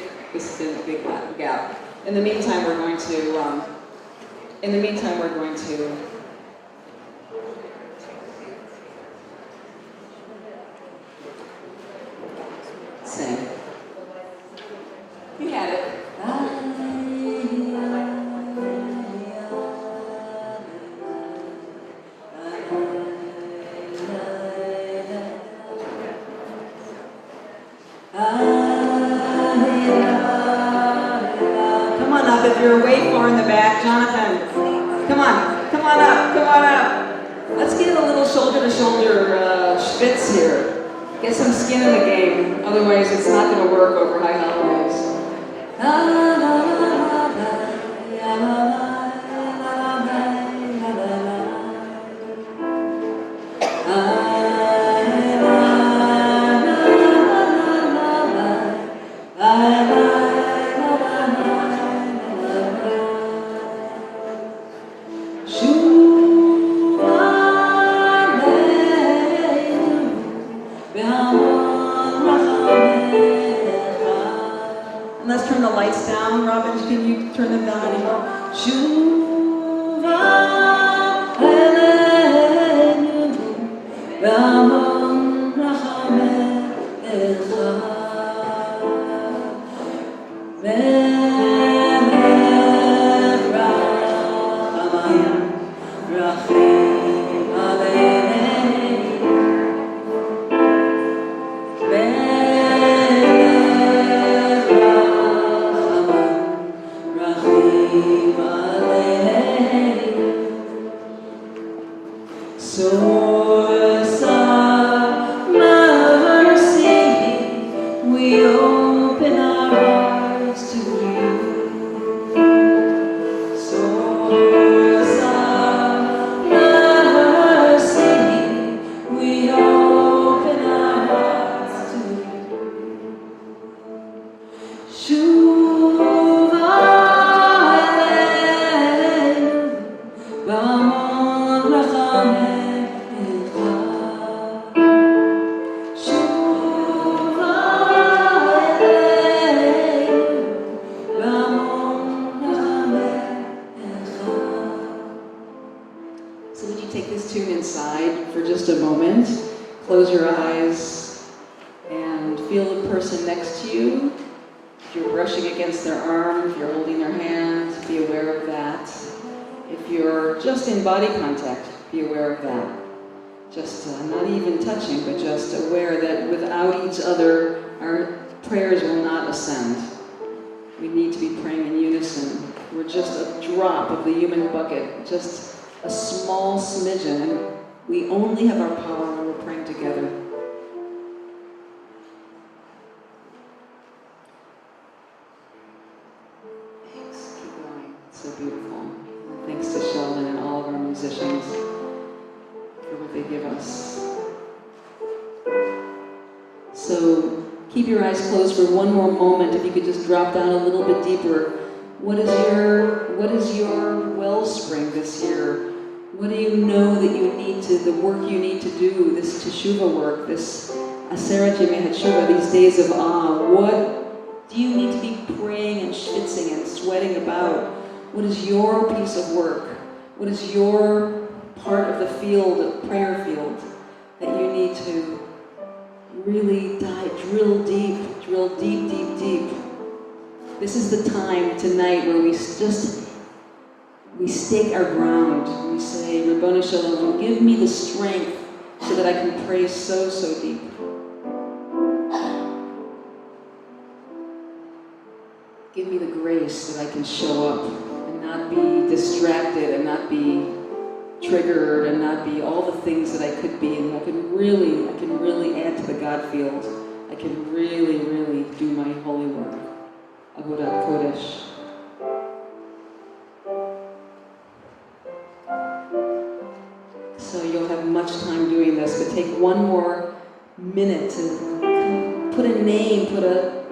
gap. In the meantime, we're going to. Sing. You had it. Come on up if you're way far in the back. Jonathan, come on up. Let's get a little shoulder-to-shoulder schwitz here. Get some skin in the game, otherwise it's not going to work over high harmonies. in the body. Shuva Elenu Ramon Rachamecha Melech Rachamayim Rachim Aleinu Melech Rachamayim Rachim Aleinu Source of mercy, we open our hearts to you. Source of mercy, we open our hearts to you. Shuva Elenu, B'amon Rachamecha. Shuva Elenu, B'amon Rachamecha. So would you take this tune inside for just a moment? Close your eyes and feel the person next to you. If you're brushing against their arm, if you're holding their hand, be aware of that. If you're just in body contact, be aware of that. Just not even touching, but just aware that without each other, our prayers will not ascend. We need to be praying in unison. We're just a drop of the human bucket, just a small smidgen, and we only have our power when we're praying together. Thanks. Keep going. It's so beautiful. And thanks to Sheldon and all of our musicians for what they give us. So keep your eyes closed for one more moment. If you could just drop down a little bit deeper. What is your wellspring this year? What do you know that you need to, the work you need to do, this teshuvah work, this aseret yemei teshuvah, these days of awe? What do you need to be praying and schwitzing and sweating about? What is your piece of work? What is your part of the field, of prayer field, that you need to really drill deep, deep, deep. This is the time tonight where we stake our ground. We say, Ribono Shel Olam, give me the strength so that I can pray so deep. Give me the grace that I can show up and not be distracted and not be triggered and not be all the things that I could be, and I can really add to the God field. I can really do my holy work. Avodat Kodesh. So you'll have much time doing this, but take one more minute to put a name, put a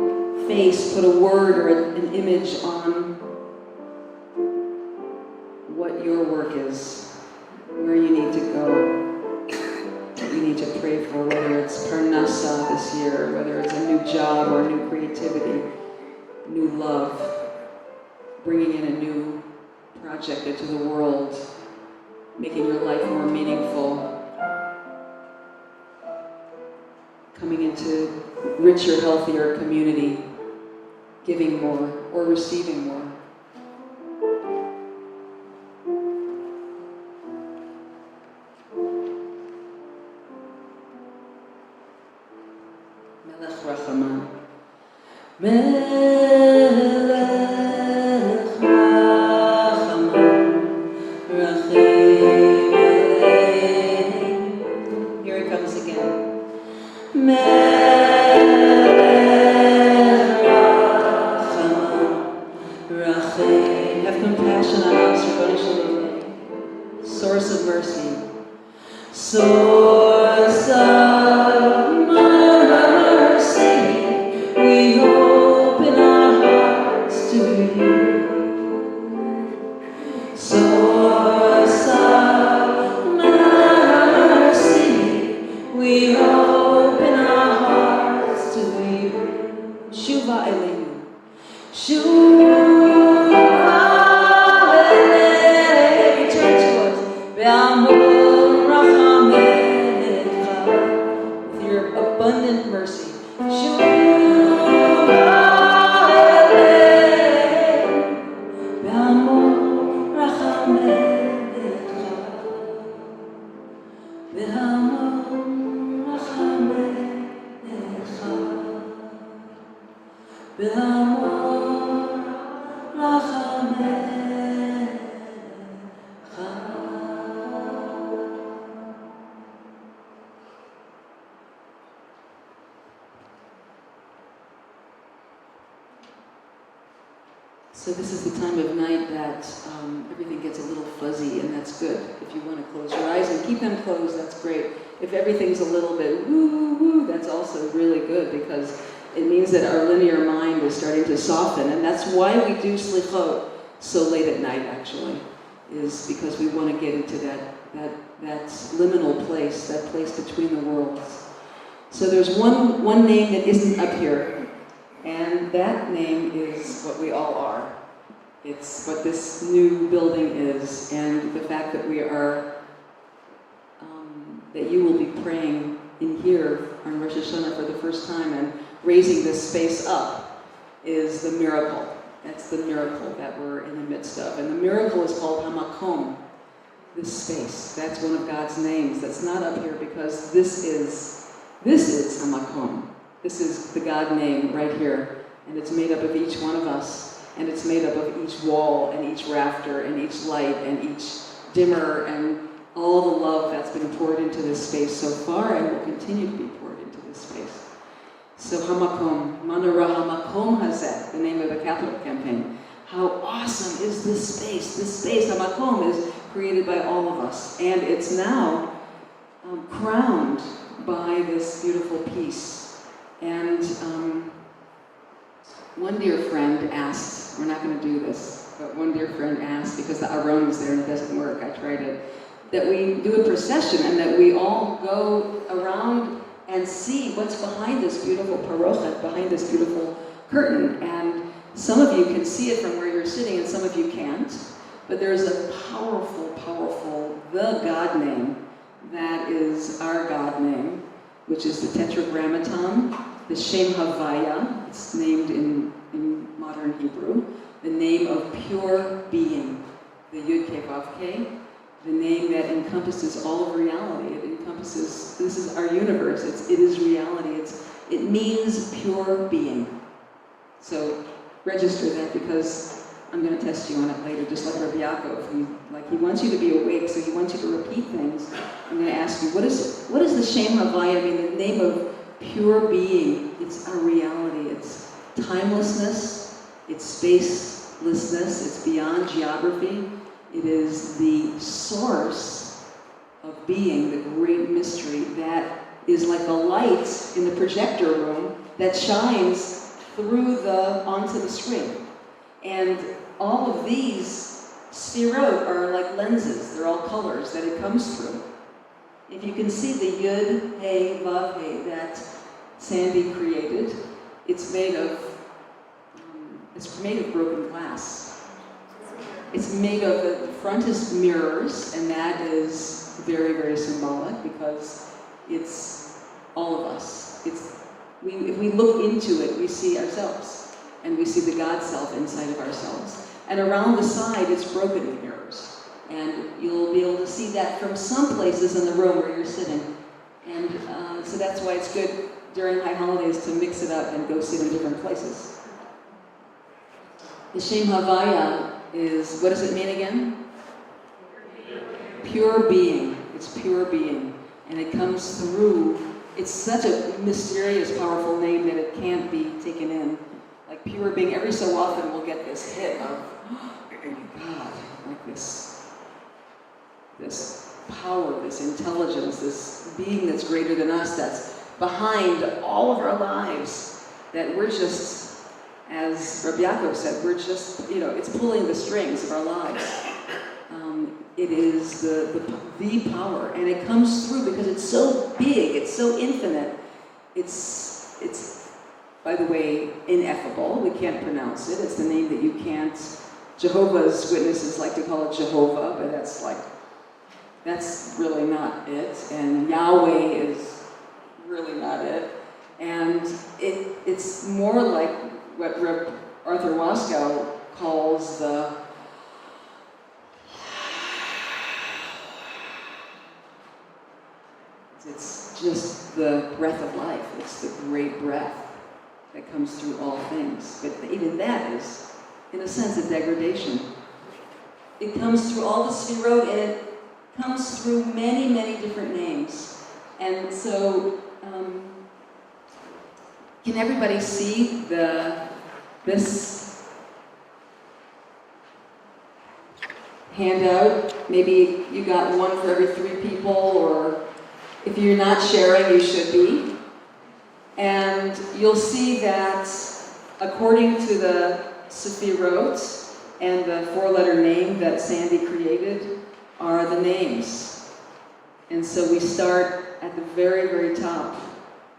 face, put a word or an image on what your work is, where you need to go, what you need to pray for, whether it's Parnasa this year, whether it's a new job or new creativity, new love, bringing in a new project into the world, making your life more meaningful, coming into richer, healthier community, giving more or receiving more. Melech Rachaman. Melech Rachaman. Rachim Aleinu. Here it comes again. Melech Rachaman. Rachim. Have compassion on us, Ribono Shel Olam. Source of mercy. Source of mercy. We open our hearts to you. Source of mercy, we open our hearts to you. Shuva Elenu. Shuva So this is the time of night that everything gets a little fuzzy, and that's good. If you want to close your eyes and keep them closed, that's great. If everything's a little bit woo-woo, that's also really good, because it means that our linear mind is starting to soften, and that's why we do Slichot so late at night, actually, is because we want to get into that liminal place, that place between the worlds. So there's one name that isn't up here, and that name is what we all are. It's what this new building is, and the fact that we are, that you will be praying in here on Rosh Hashanah for the first time and raising this space up is the miracle. That's the miracle that we're in the midst of. And the miracle is called Hamakom, this space. That's one of God's names. That's not up here because this is Hamakom. This is the God name right here. And it's made up of each one of us. And it's made up of each wall and each rafter and each light and each dimmer and all the love that's been poured into this space so far and will continue to be poured into this space. So Hamakom, Manara Hamakom Hazeh, the name of the capital campaign. How awesome is this space? This space, Hamakom, is created by all of us. And it's now crowned by this beautiful piece. And one dear friend asked, we're not going to do this, but one dear friend asked, because the Aron is there and it doesn't work, I tried it, that we do a procession and that we all go around and see what's behind this beautiful parochet, behind this beautiful curtain. And some of you can see it from where you're sitting and some of you can't. But there's a powerful, powerful, the God name that is our God name, which is the Tetragrammaton, the Shem Havaya. It's named in modern Hebrew, the name of pure being, the Yud Kei Vav Kei, the name that encompasses all of reality. It encompasses, this is our universe, it is reality, it means pure being. So register that, because I'm going to test you on it later, just like Rabbi Yaakov. He wants you to be awake, so he wants you to repeat things. I'm going to ask you, what does the Shem Havaya mean, the name of pure being? It's our reality, it's timelessness, it's spacelessness, it's beyond geography. It is the source of being, the great mystery that is like a light in the projector room that shines through onto the screen. And all of these Sfirot are like lenses, they're all colors that it comes through. If you can see the Yud, Hey, Vav, Hey that Sandy created, it's made of broken glass. It's made of, the front is mirrors, and that is very, very symbolic because it's all of us. If we look into it, we see ourselves, and we see the God self inside of ourselves. And around the side, it's broken mirrors. And you'll be able to see that from some places in the room where you're sitting. And so that's why it's good during high holidays to mix it up and go sit in different places. The Shem Havaya is, what does it mean again? Pure being. It's pure being. And it comes through, it's such a mysterious, powerful name that it can't be taken in. Like pure being, every so often we'll get this hit of, oh my God, like this power, this intelligence, this being that's greater than us, that's behind all of our lives, that we're just, as Rabbi Yaakov said, we're just, it's pulling the strings of our lives. It is the power, and it comes through because it's so big, it's so infinite. It's by the way, ineffable. We can't pronounce it. It's the name that you can't. Jehovah's Witnesses like to call it Jehovah, but that's really not it. And Yahweh is really not it. And it's more like what Reb Arthur Waskow calls it's just the breath of life. It's the great breath that comes through all things. But even that is, in a sense, a degradation. It comes through all the Sfirot, and it comes through many, many different names. And so, can everybody see this handout. Maybe you got one for every 3 people, or if you're not sharing, you should be. And you'll see that according to the Sefirot and the 4-letter name that Sandy created are the names. And so we start at the very, very top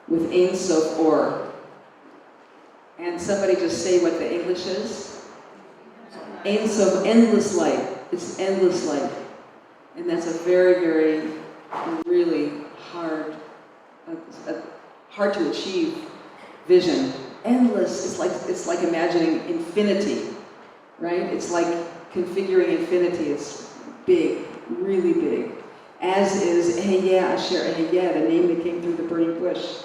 with Ein Sof Or. And somebody just say what the English is. Ein Sof, endless light. It's endless light. And that's a very, very, really hard to achieve vision. Endless, it's like imagining infinity, right? It's like configuring infinity. It's big, really big. As is Ehyeh Asher Ehyeh, the name that came through the burning bush.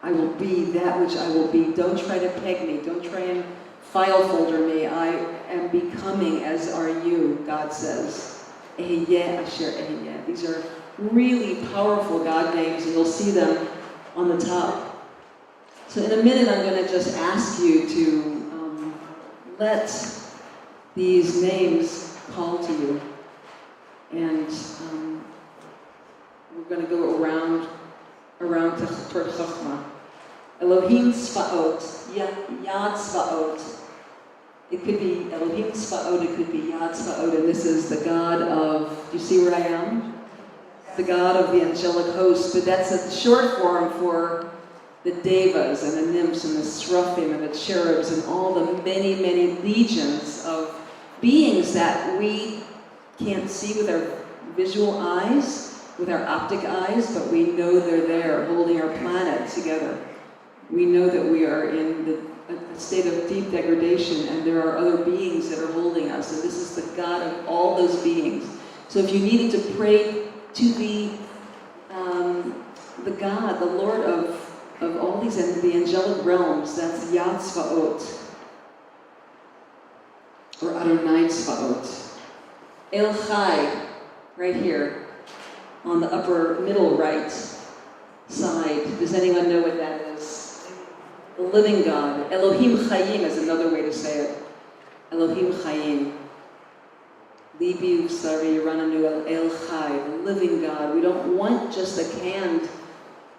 I will be that which I will be. Don't try to peg me. Don't try and file folder me. I am becoming as are you, God says. Ehyeh Asher Ehyeh. These are really powerful God names, and you'll see them on the top. So in a minute, I'm going to just ask you to let these names call to you. And we're going to go around toward Chokhmah. Elohim Tzvaot, Yad Tzvaot. It could be Elohim Tzvaot, it could be Yad Tzvaot, and this is the God of, do you see where I am? The God of the angelic host, but that's a short form for the devas and the nymphs and the seraphim and the cherubs and all the many, many legions of beings that we can't see with our visual eyes, with our optic eyes, but we know they're there, holding our planet together. We know that we are in a state of deep degradation, and there are other beings that are holding us, and this is the God of all those beings. So if you needed to pray to the God, the Lord of all these, and the angelic realms, that's Yad Tzvaot, or Adonai Tzvaot. El Chai, right here, on the upper middle right side. Does anyone know what that is? The living God. Elohim Chayim is another way to say it. Elohim Chayim. Libi Usari Rananu El Chai, the living God. We don't want just the canned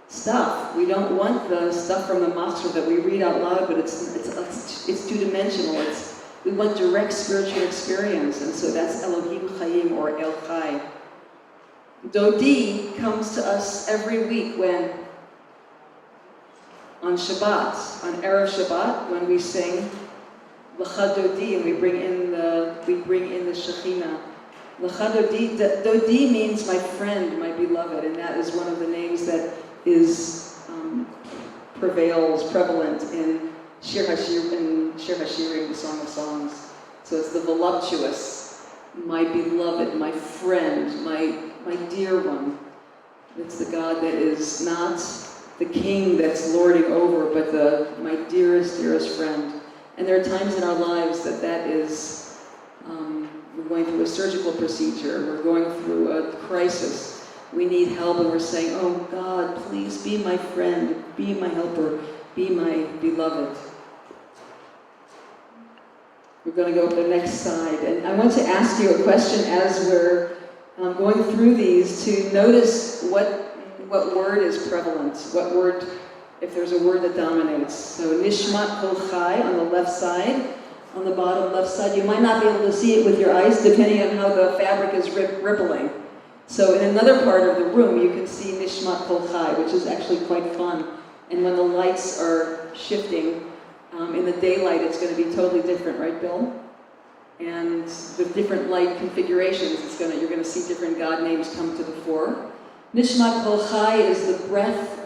stuff. We don't want the stuff from the Machzor that we read out loud, but it's two-dimensional. We want direct spiritual experience, and so that's Elohim Chayim, or El Chai. Dodi comes to us every week when, on Shabbat, on Erev Shabbat, when we sing L'cha Dodi, and we bring in the Shekhinah. L'cha Dodi, Dodi means my friend, my beloved, and that is one of the names that is prevalent in Shir HaShirim, the Song of Songs. So it's the voluptuous, my beloved, my friend, my dear one. It's the God that is not the king that's lording over, but my dearest, dearest friend. And there are times in our lives that is, we're going through a surgical procedure, we're going through a crisis, we need help, and we're saying, oh God, please be my friend, be my helper, be my beloved. We're going to go to the next slide, and I want to ask you a question as we're going through these, to notice what word is prevalent, what word, if there's a word that dominates. So Nishmat Kol Chai on the left side, on the bottom left side. You might not be able to see it with your eyes depending on how the fabric is rippling. So in another part of the room you can see Nishmat Kol Chai, which is actually quite fun. And when the lights are shifting, in the daylight it's going to be totally different, right Bill? And with different light configurations, you're going to see different God names come to the fore. Nishmat Kol Chai is the breath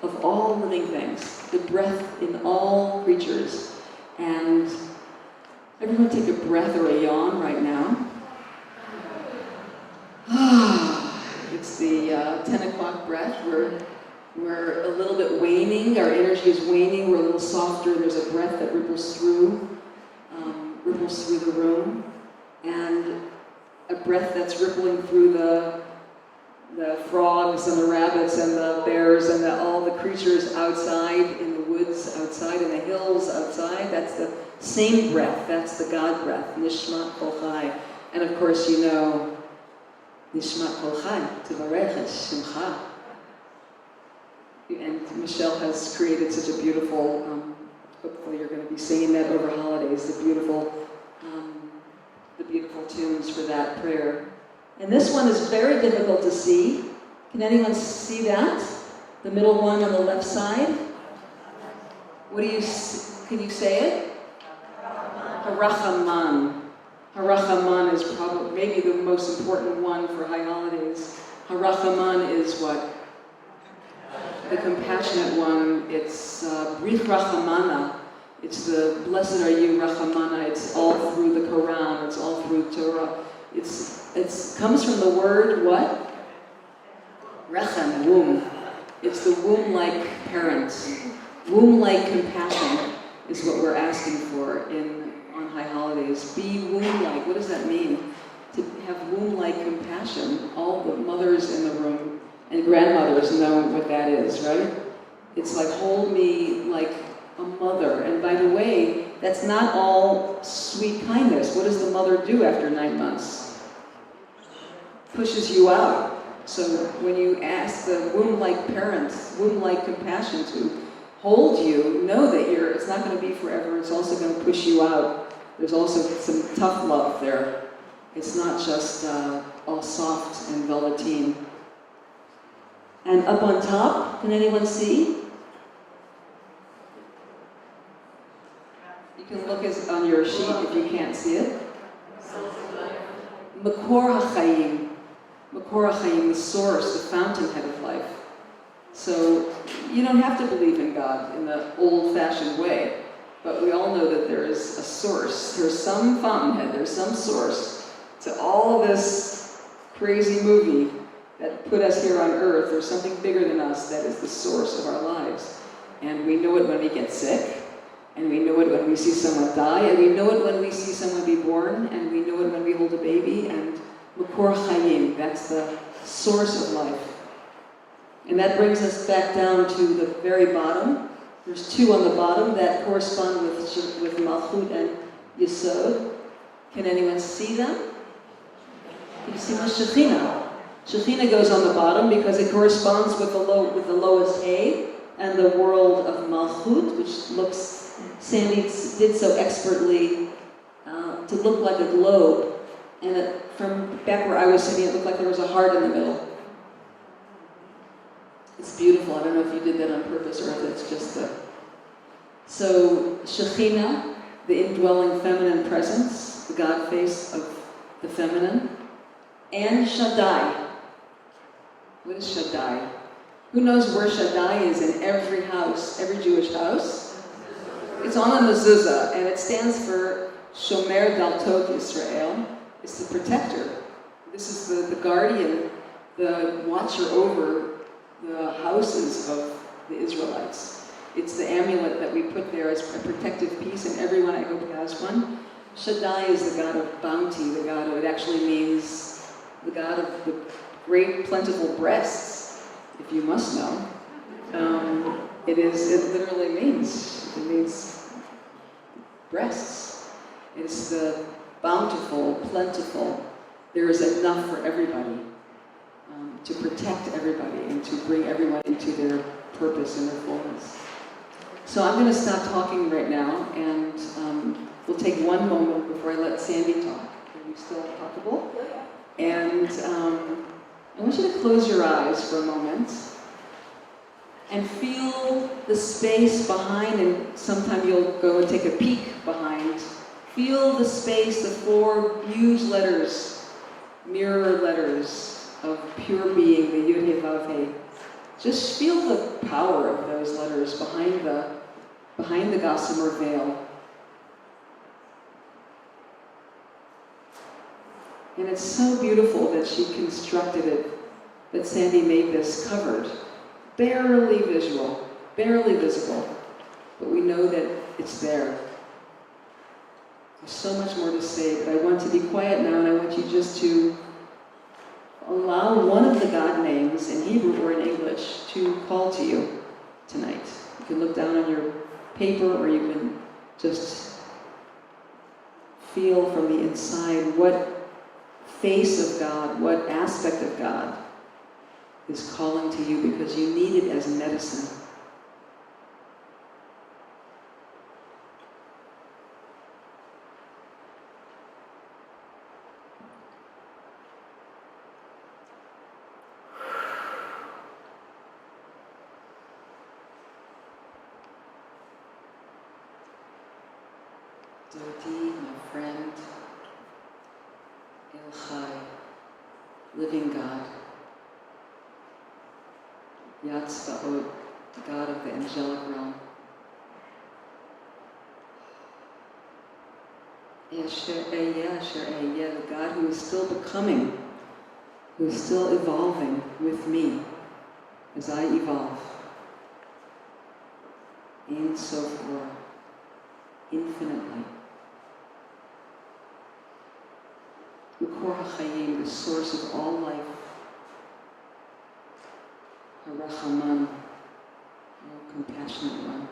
of all living things, the breath in all creatures. And everyone take a breath or a yawn right now. It's the 10 o'clock breath. We're a little bit waning, our energy is waning, we're a little softer, there's a breath that ripples through the room, and a breath that's rippling through the frogs and the rabbits and the bears and all the creatures outside, in the woods outside, in the hills outside. That's the same breath, that's the God breath, Nishmat Kol Chai. And of course, you know, Nishmat Kol Chai, Tivarech et Shimcha. And Michelle has created such a beautiful, hopefully you're going to be singing that over holidays, the beautiful tunes for that prayer. And this one is very difficult to see. Can anyone see that? The middle one on the left side? What do you, can you say it? Harachaman. Harachaman is probably, maybe the most important one for high holidays. Harachaman is what? The compassionate one. It's Brith Rachamana. It's the blessed are you, Rachamana. It's all through the Quran. It's all through Torah. It comes from the word what? Rechem, womb. It's the womb-like parents. Womb-like compassion is what we're asking for on high holidays. Be womb-like. What does that mean? To have womb-like compassion. All the mothers in the room and grandmothers know what that is, right? It's like, hold me like a mother. And by the way, that's not all sweet kindness. What does the mother do after 9 months? Pushes you out. So when you ask the womb-like parents, womb-like compassion to hold you, know that it's not going to be forever. It's also going to push you out. There's also some tough love there. It's not just all soft and velveteen. And up on top, can anyone see? You can look on your sheet if you can't see it. Makor HaChaim. Makor HaChaim, the source, the fountainhead of life. So you don't have to believe in God in the old-fashioned way, but we all know that there is a source. There's some fountainhead, there's some source to all this crazy movie that put us here on earth. There's something bigger than us that is the source of our lives. And we know it when we get sick, and we know it when we see someone die, and we know it when we see someone be born, and we know it when we hold a baby, and Makor Chayim, that's the source of life. And that brings us back down to the very bottom. There's two on the bottom that correspond with Malchut and Yesod. Can anyone see them? Can you see my Shekhinah? Shekhinah goes on the bottom because it corresponds with the lowest A and the world of Malchut, which looks, Sandy did so expertly to look like a globe. And from back where I was sitting, it looked like there was a heart in the middle. It's beautiful. I don't know if you did that on purpose or if it's just So, Shekhinah, the indwelling feminine presence, the God face of the feminine, and Shaddai. What is Shaddai? Who knows where Shaddai is in every house, every Jewish house? It's on a mezuzah, and it stands for Shomer Daltot Yisrael. It's the protector. This is the guardian, the watcher over the houses of the Israelites. It's the amulet that we put there as a protective piece, and everyone I hope has one. Shaddai is the God of bounty, it actually means the God of the great plentiful breasts, if you must know. It literally means breasts. It's the bountiful, plentiful. There is enough for everybody, to protect everybody and to bring everyone into their purpose and their fullness. So I'm going to stop talking right now, and we'll take one moment before I let Sandy talk. Are you still talkable? And I want you to close your eyes for a moment and feel the space behind, and sometime you'll go and take a peek behind. Feel the space, the 4 huge letters, mirror letters of pure being, the Yud He Vav He. Just feel the power of those letters behind the gossamer veil. And it's so beautiful that she constructed it, that Sandy made this covered. Barely visual, barely visible, but we know that it's there. There's so much more to say, but I want to be quiet now, and I want you just to allow one of the God names in Hebrew or in English to call to you tonight. You can look down on your paper, or you can just feel from the inside what face of God, what aspect of God is calling to you because you need it as medicine. Dodi, my friend, El Chai, living God, Yad Tzvaot, the God of the angelic realm. Asher Ehyeh, the God who is still becoming, who is still evolving with me as I evolve. Ein Sof Or, infinitely. Makor HaChayim, the source of all life. HaRachaman, oh compassionate one.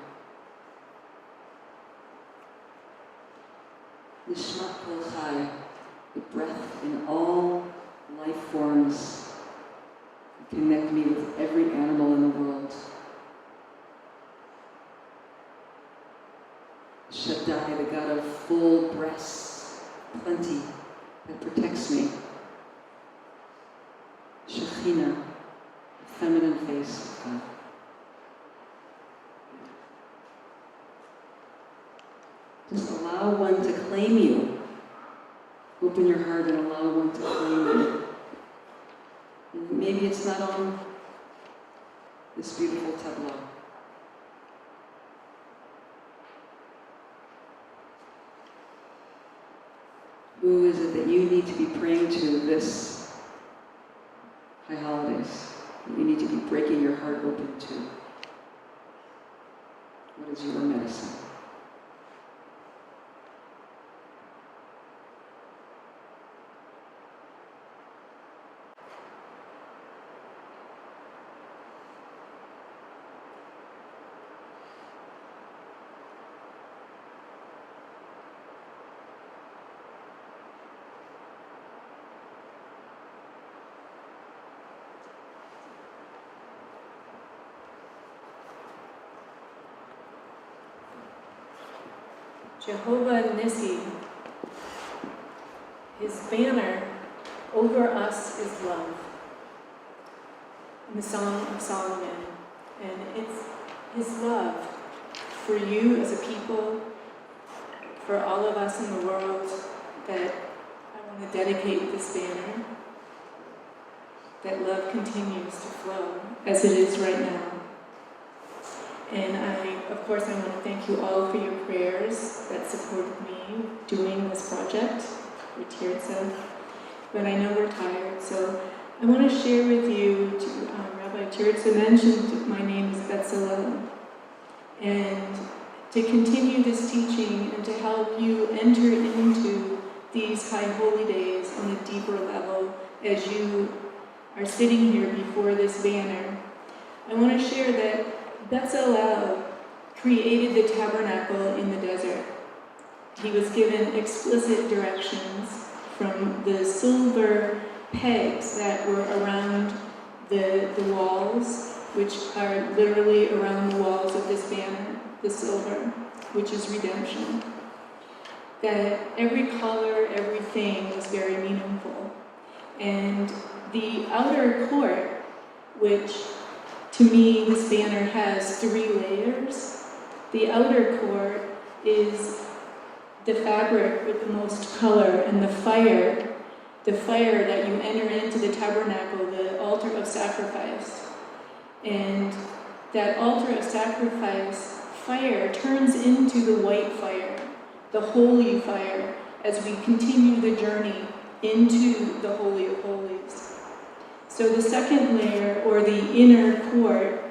Nishmat Kol Chai, the breath in all life forms. Connect me with every animal in the world. Shaddai, the God of full breasts, plenty, that protects me. Shekhinah, the feminine face of God. Just allow one to claim you. Open your heart and allow one to claim you. And maybe it's not on this beautiful tableau. Who is it that you need to be praying to this high holidays? That you need to be breaking your heart open to? What is your medicine? Jehovah Nissi, his banner over us is love. In the Song of Solomon. And it's his love for you as a people, for all of us in the world, that I want to dedicate this banner, that love continues to flow as it is right now. And of course, I want to thank you all for your prayers that supported me doing this project for Tirzah. But I know we're tired, so I want to share with you, Rabbi Tirzah mentioned my name is Bezalel. And to continue this teaching and to help you enter into these high holy days on a deeper level as you are sitting here before this banner, I want to share that Bezalel created the tabernacle in the desert. He was given explicit directions from the silver pegs that were around the walls, which are literally around the walls of this banner, the silver, which is redemption. That every color, everything was very meaningful. And the outer court, which to me, this banner has 3 layers. The outer court is the fabric with the most color, and the fire that you enter into the tabernacle, the altar of sacrifice. And that altar of sacrifice fire turns into the white fire, the holy fire, as we continue the journey into the Holy of Holies. So the second layer, or the inner court,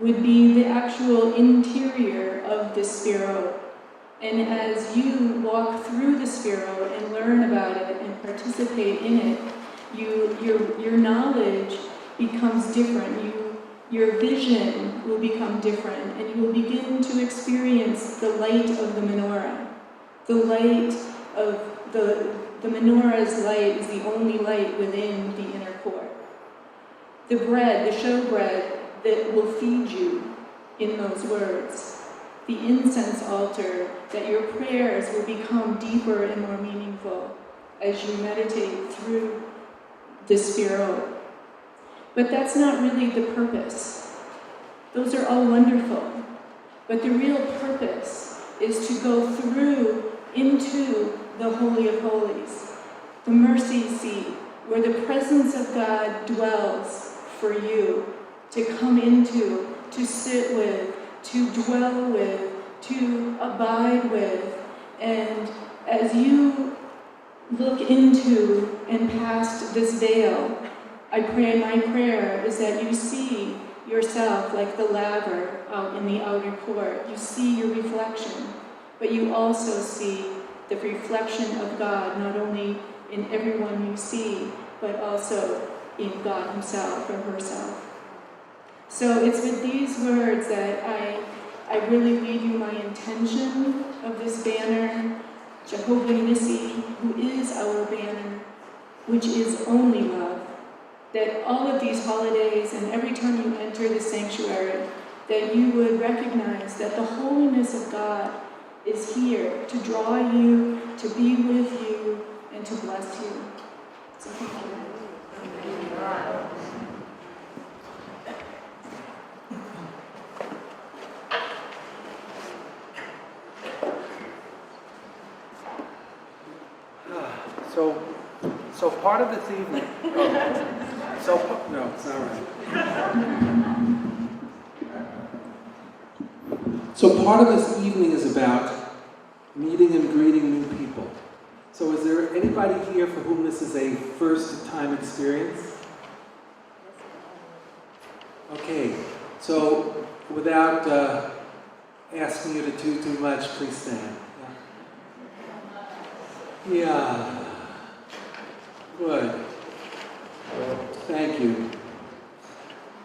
would be the actual interior of the Sphirot. And as you walk through the Sphirot and learn about it and participate in it, your knowledge becomes different. Your vision will become different, and you will begin to experience the light of the menorah, the light of the The menorah's light is the only light within the inner court. The bread, the showbread that will feed you in those words. The incense altar, that your prayers will become deeper and more meaningful as you meditate through the Spirit. But that's not really the purpose. Those are all wonderful. But the real purpose is to go through into the Holy of Holies, the mercy seat, where the presence of God dwells for you to come into, to sit with, to dwell with, to abide with. And as you look into and past this veil, I pray, my prayer is that you see yourself like the laver out in the outer court. You see your reflection, but you also see the reflection of God, not only in everyone you see, but also in God himself or herself. So it's with these words that I really leave you my intention of this banner, Jehovah Nissi, who is our banner, which is only love. That all of these holidays and every time you enter the sanctuary, that you would recognize that the holiness of God is here to draw you, to be with you, and to bless you. So thank you. So part of this evening. No, it's not right. So part of this evening is about meeting and greeting new people. So is there anybody here for whom this is a first-time experience? Okay, so without asking you to do too much, please stand. Yeah. Good. Thank you.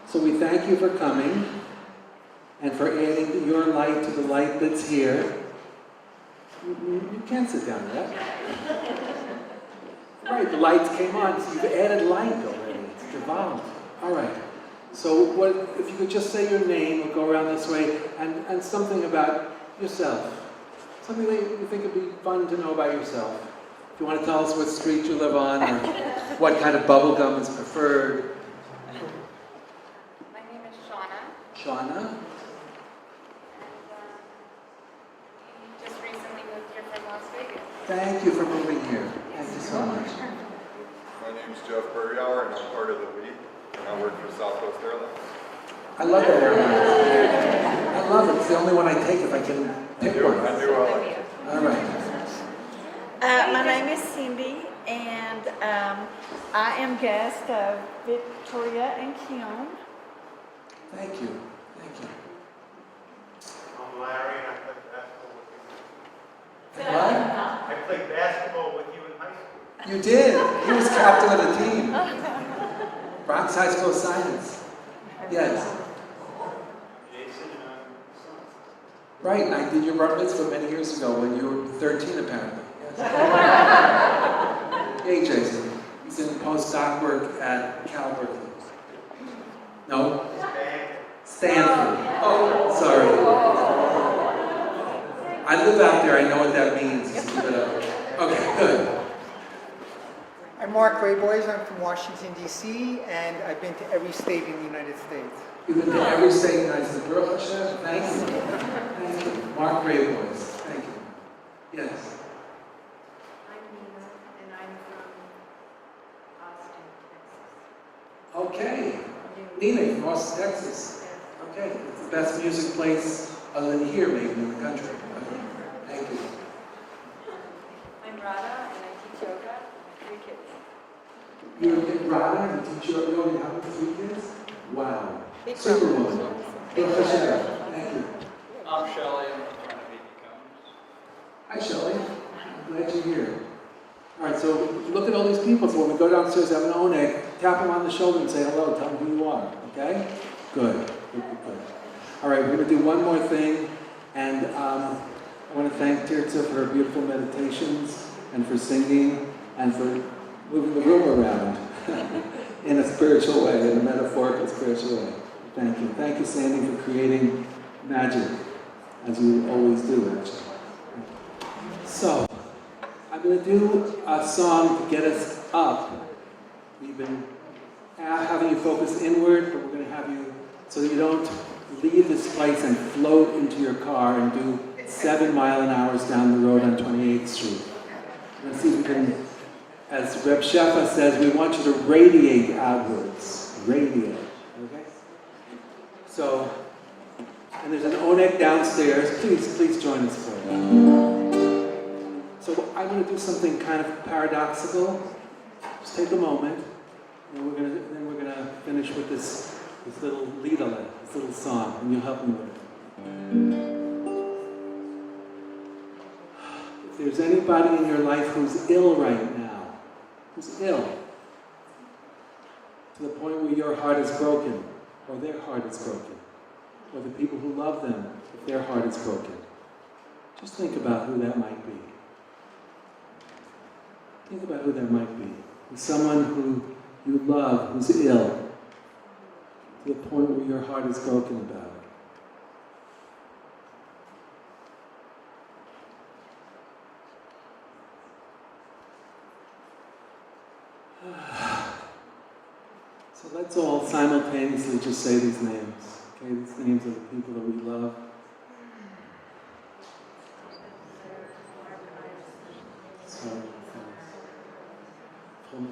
So we thank you for coming and for adding your light to the light that's here. You can't sit down yet. Right, the lights came on, so you've added light already. It's evolved. All right. So what if you could just say your name, we'll go around this way, and something about yourself. Something that you think would be fun to know about yourself. If you want to tell us what street you live on, or what kind of bubble gum is preferred. My name is Shauna. Shauna? We just recently moved here from Las Vegas. Thank you for moving here. Thank you so much. My name's Jeff Burriauer, and I'm part of the WEEP, and I work for Southwest Airlines. I love that airline. I love it. It's the only one I take if I can pick one. I do. I like it. All right. My name is Cindy, and I am guest of Victoria and Keon. Thank you. Thank you. I'm Larry, and I played basketball with you. What? I played basketball with you in high school. You did. He was captain of the team. Bronx High School of Science. Yes. Jason and I'm son. Right, and I did your bar mitzvah many years ago when you were 13 apparently. Hey, Jason. He's in postdoc work at Cal Berkeley. No? Stanford. Oh, sorry. I live out there. I know what that means. Okay, good. I'm Mark Rayboys. I'm from Washington, D.C., and I've been to every state in the United States. You've been to every state in the United States. Baruch Hashem. Thank you. Thank you. Mark Rayboys. Thank you. Yes. I'm Nina, and I'm from Austin, Texas. Okay. Nina from Austin, Texas. Okay. It's the best music place other than here, maybe, in the country. Okay. Thank you. I'm Radha, and I teach yoga. 3 kids. You're Radha, you teach yoga, you have 3 kids? Wow. Superwoman. Baruch Hashem. Thank you. I'm Shelley. I'm trying to meet you. Hi, Shelley. I'm glad you're here. All right, so look at all these people. So when we go downstairs, have an oneg, tap them on the shoulder and say hello. Tell them who you are. Okay? Good. Good. All right, we're going to do one more thing. And I want to thank Tirzah for her beautiful meditations and for singing. and for moving the room around in a spiritual way, in a metaphorical spiritual way. Thank you. Thank you, Sandy, for creating magic, as you always do, actually. So, I'm going to do a song to get us up. We've been having you focus inward, but we're going to have you so that you don't leave this place and float into your car and do 7 mile-an-hour down the road on 28th Street. Let's see if we can, as Reb Shefa says, we want you to radiate outwards. Radiate, okay? So, and there's an Oneg downstairs. Please join us for it. So I'm going to do something kind of paradoxical. Just take a moment, and then we're gonna finish with this little liedele, this little song, and you'll help me with it. If there's anybody in your life who's ill right now, who's ill, to the point where your heart is broken, or their heart is broken, or the people who love them, if their heart is broken, just think about who that might be. Think about who that might be. Someone who you love who's ill, to the point where your heart is broken about it. So let's all simultaneously just say these names. Okay, these names of the people that we love. I'm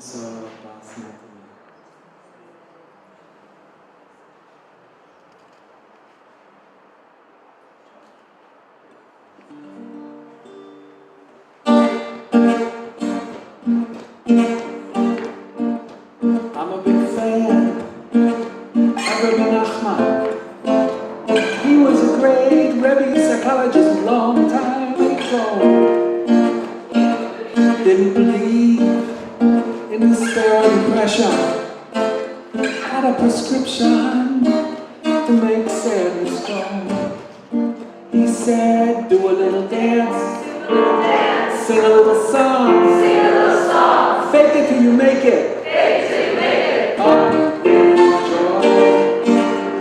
a big fan of Rabbi Nachman. He was a great Rebbe psychologist a long time ago. Didn't believe in despair or depression. Had a prescription to make sadness go. He said, do a little dance, sing a little song, fake it till you make it. Up with joy.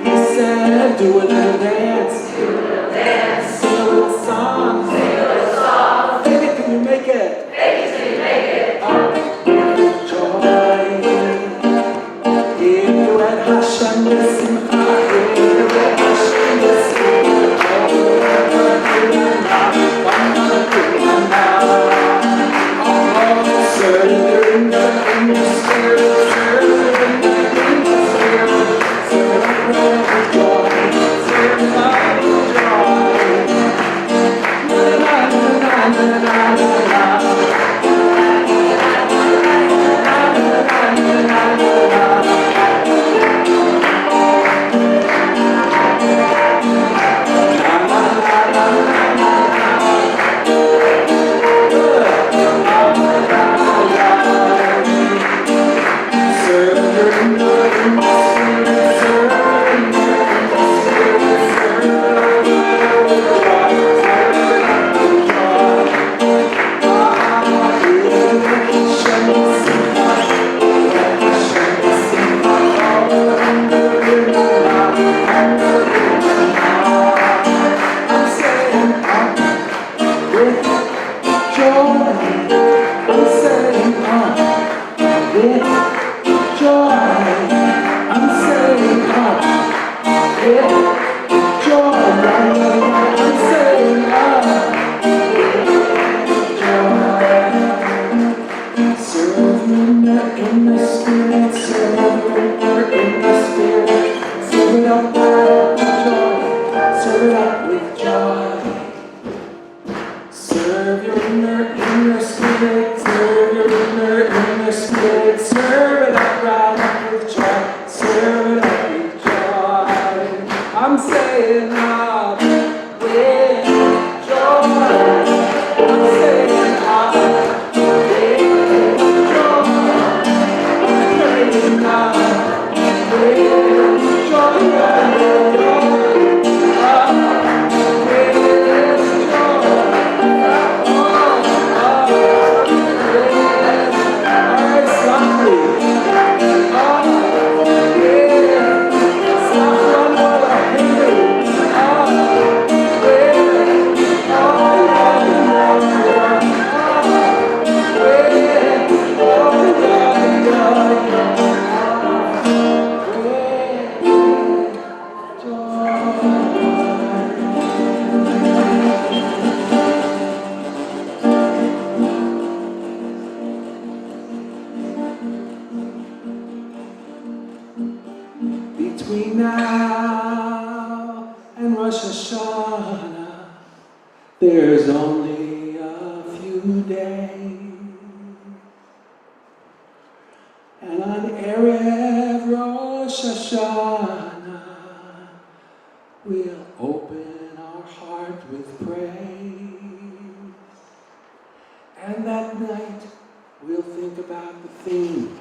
He said, do a little dance, sing a little song, fake it till you make it. Up with joy. If you had Hashem Simcha, if you had Hashem Simcha, surrender in the spirit. between now and Rosh Hashanah, there's only a few days. And on Erev Rosh Hashanah, we'll open our heart with praise. And that night, we'll think about the theme,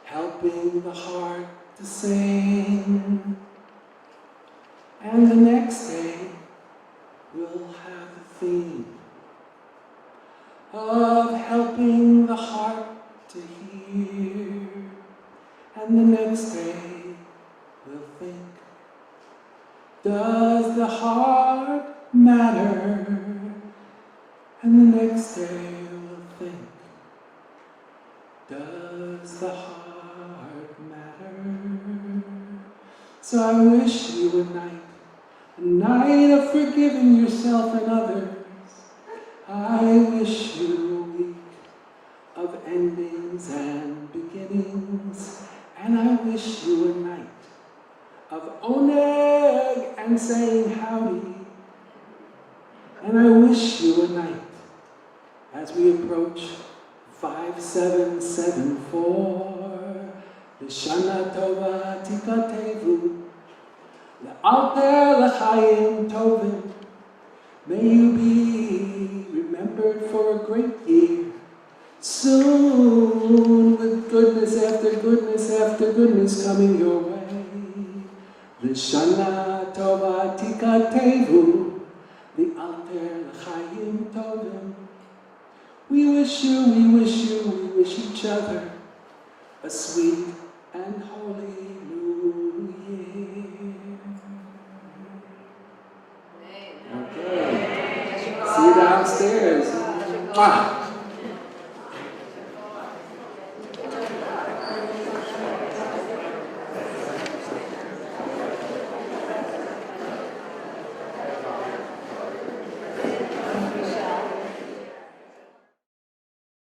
helping the heart to sing. And the next day, we'll have the theme of helping the heart to hear. And the next day, we'll think, does the heart matter? And the next day, we'll think, does the heart matter? So I wish you a night of forgiving yourself and others. I wish you a week of endings and beginnings. And I wish you a night of oneg and saying howdy. And I wish you a night as we approach 5774, L'shana tova tikatevu, Le'alter l'chaim tovim. May you be remembered for a great year, soon with goodness after goodness after goodness coming your way. L'shana tova tikatevu, Le'alter l'chaim tovim. We wish each other a sweet and holy New Year. Okay. See you downstairs. Mwah.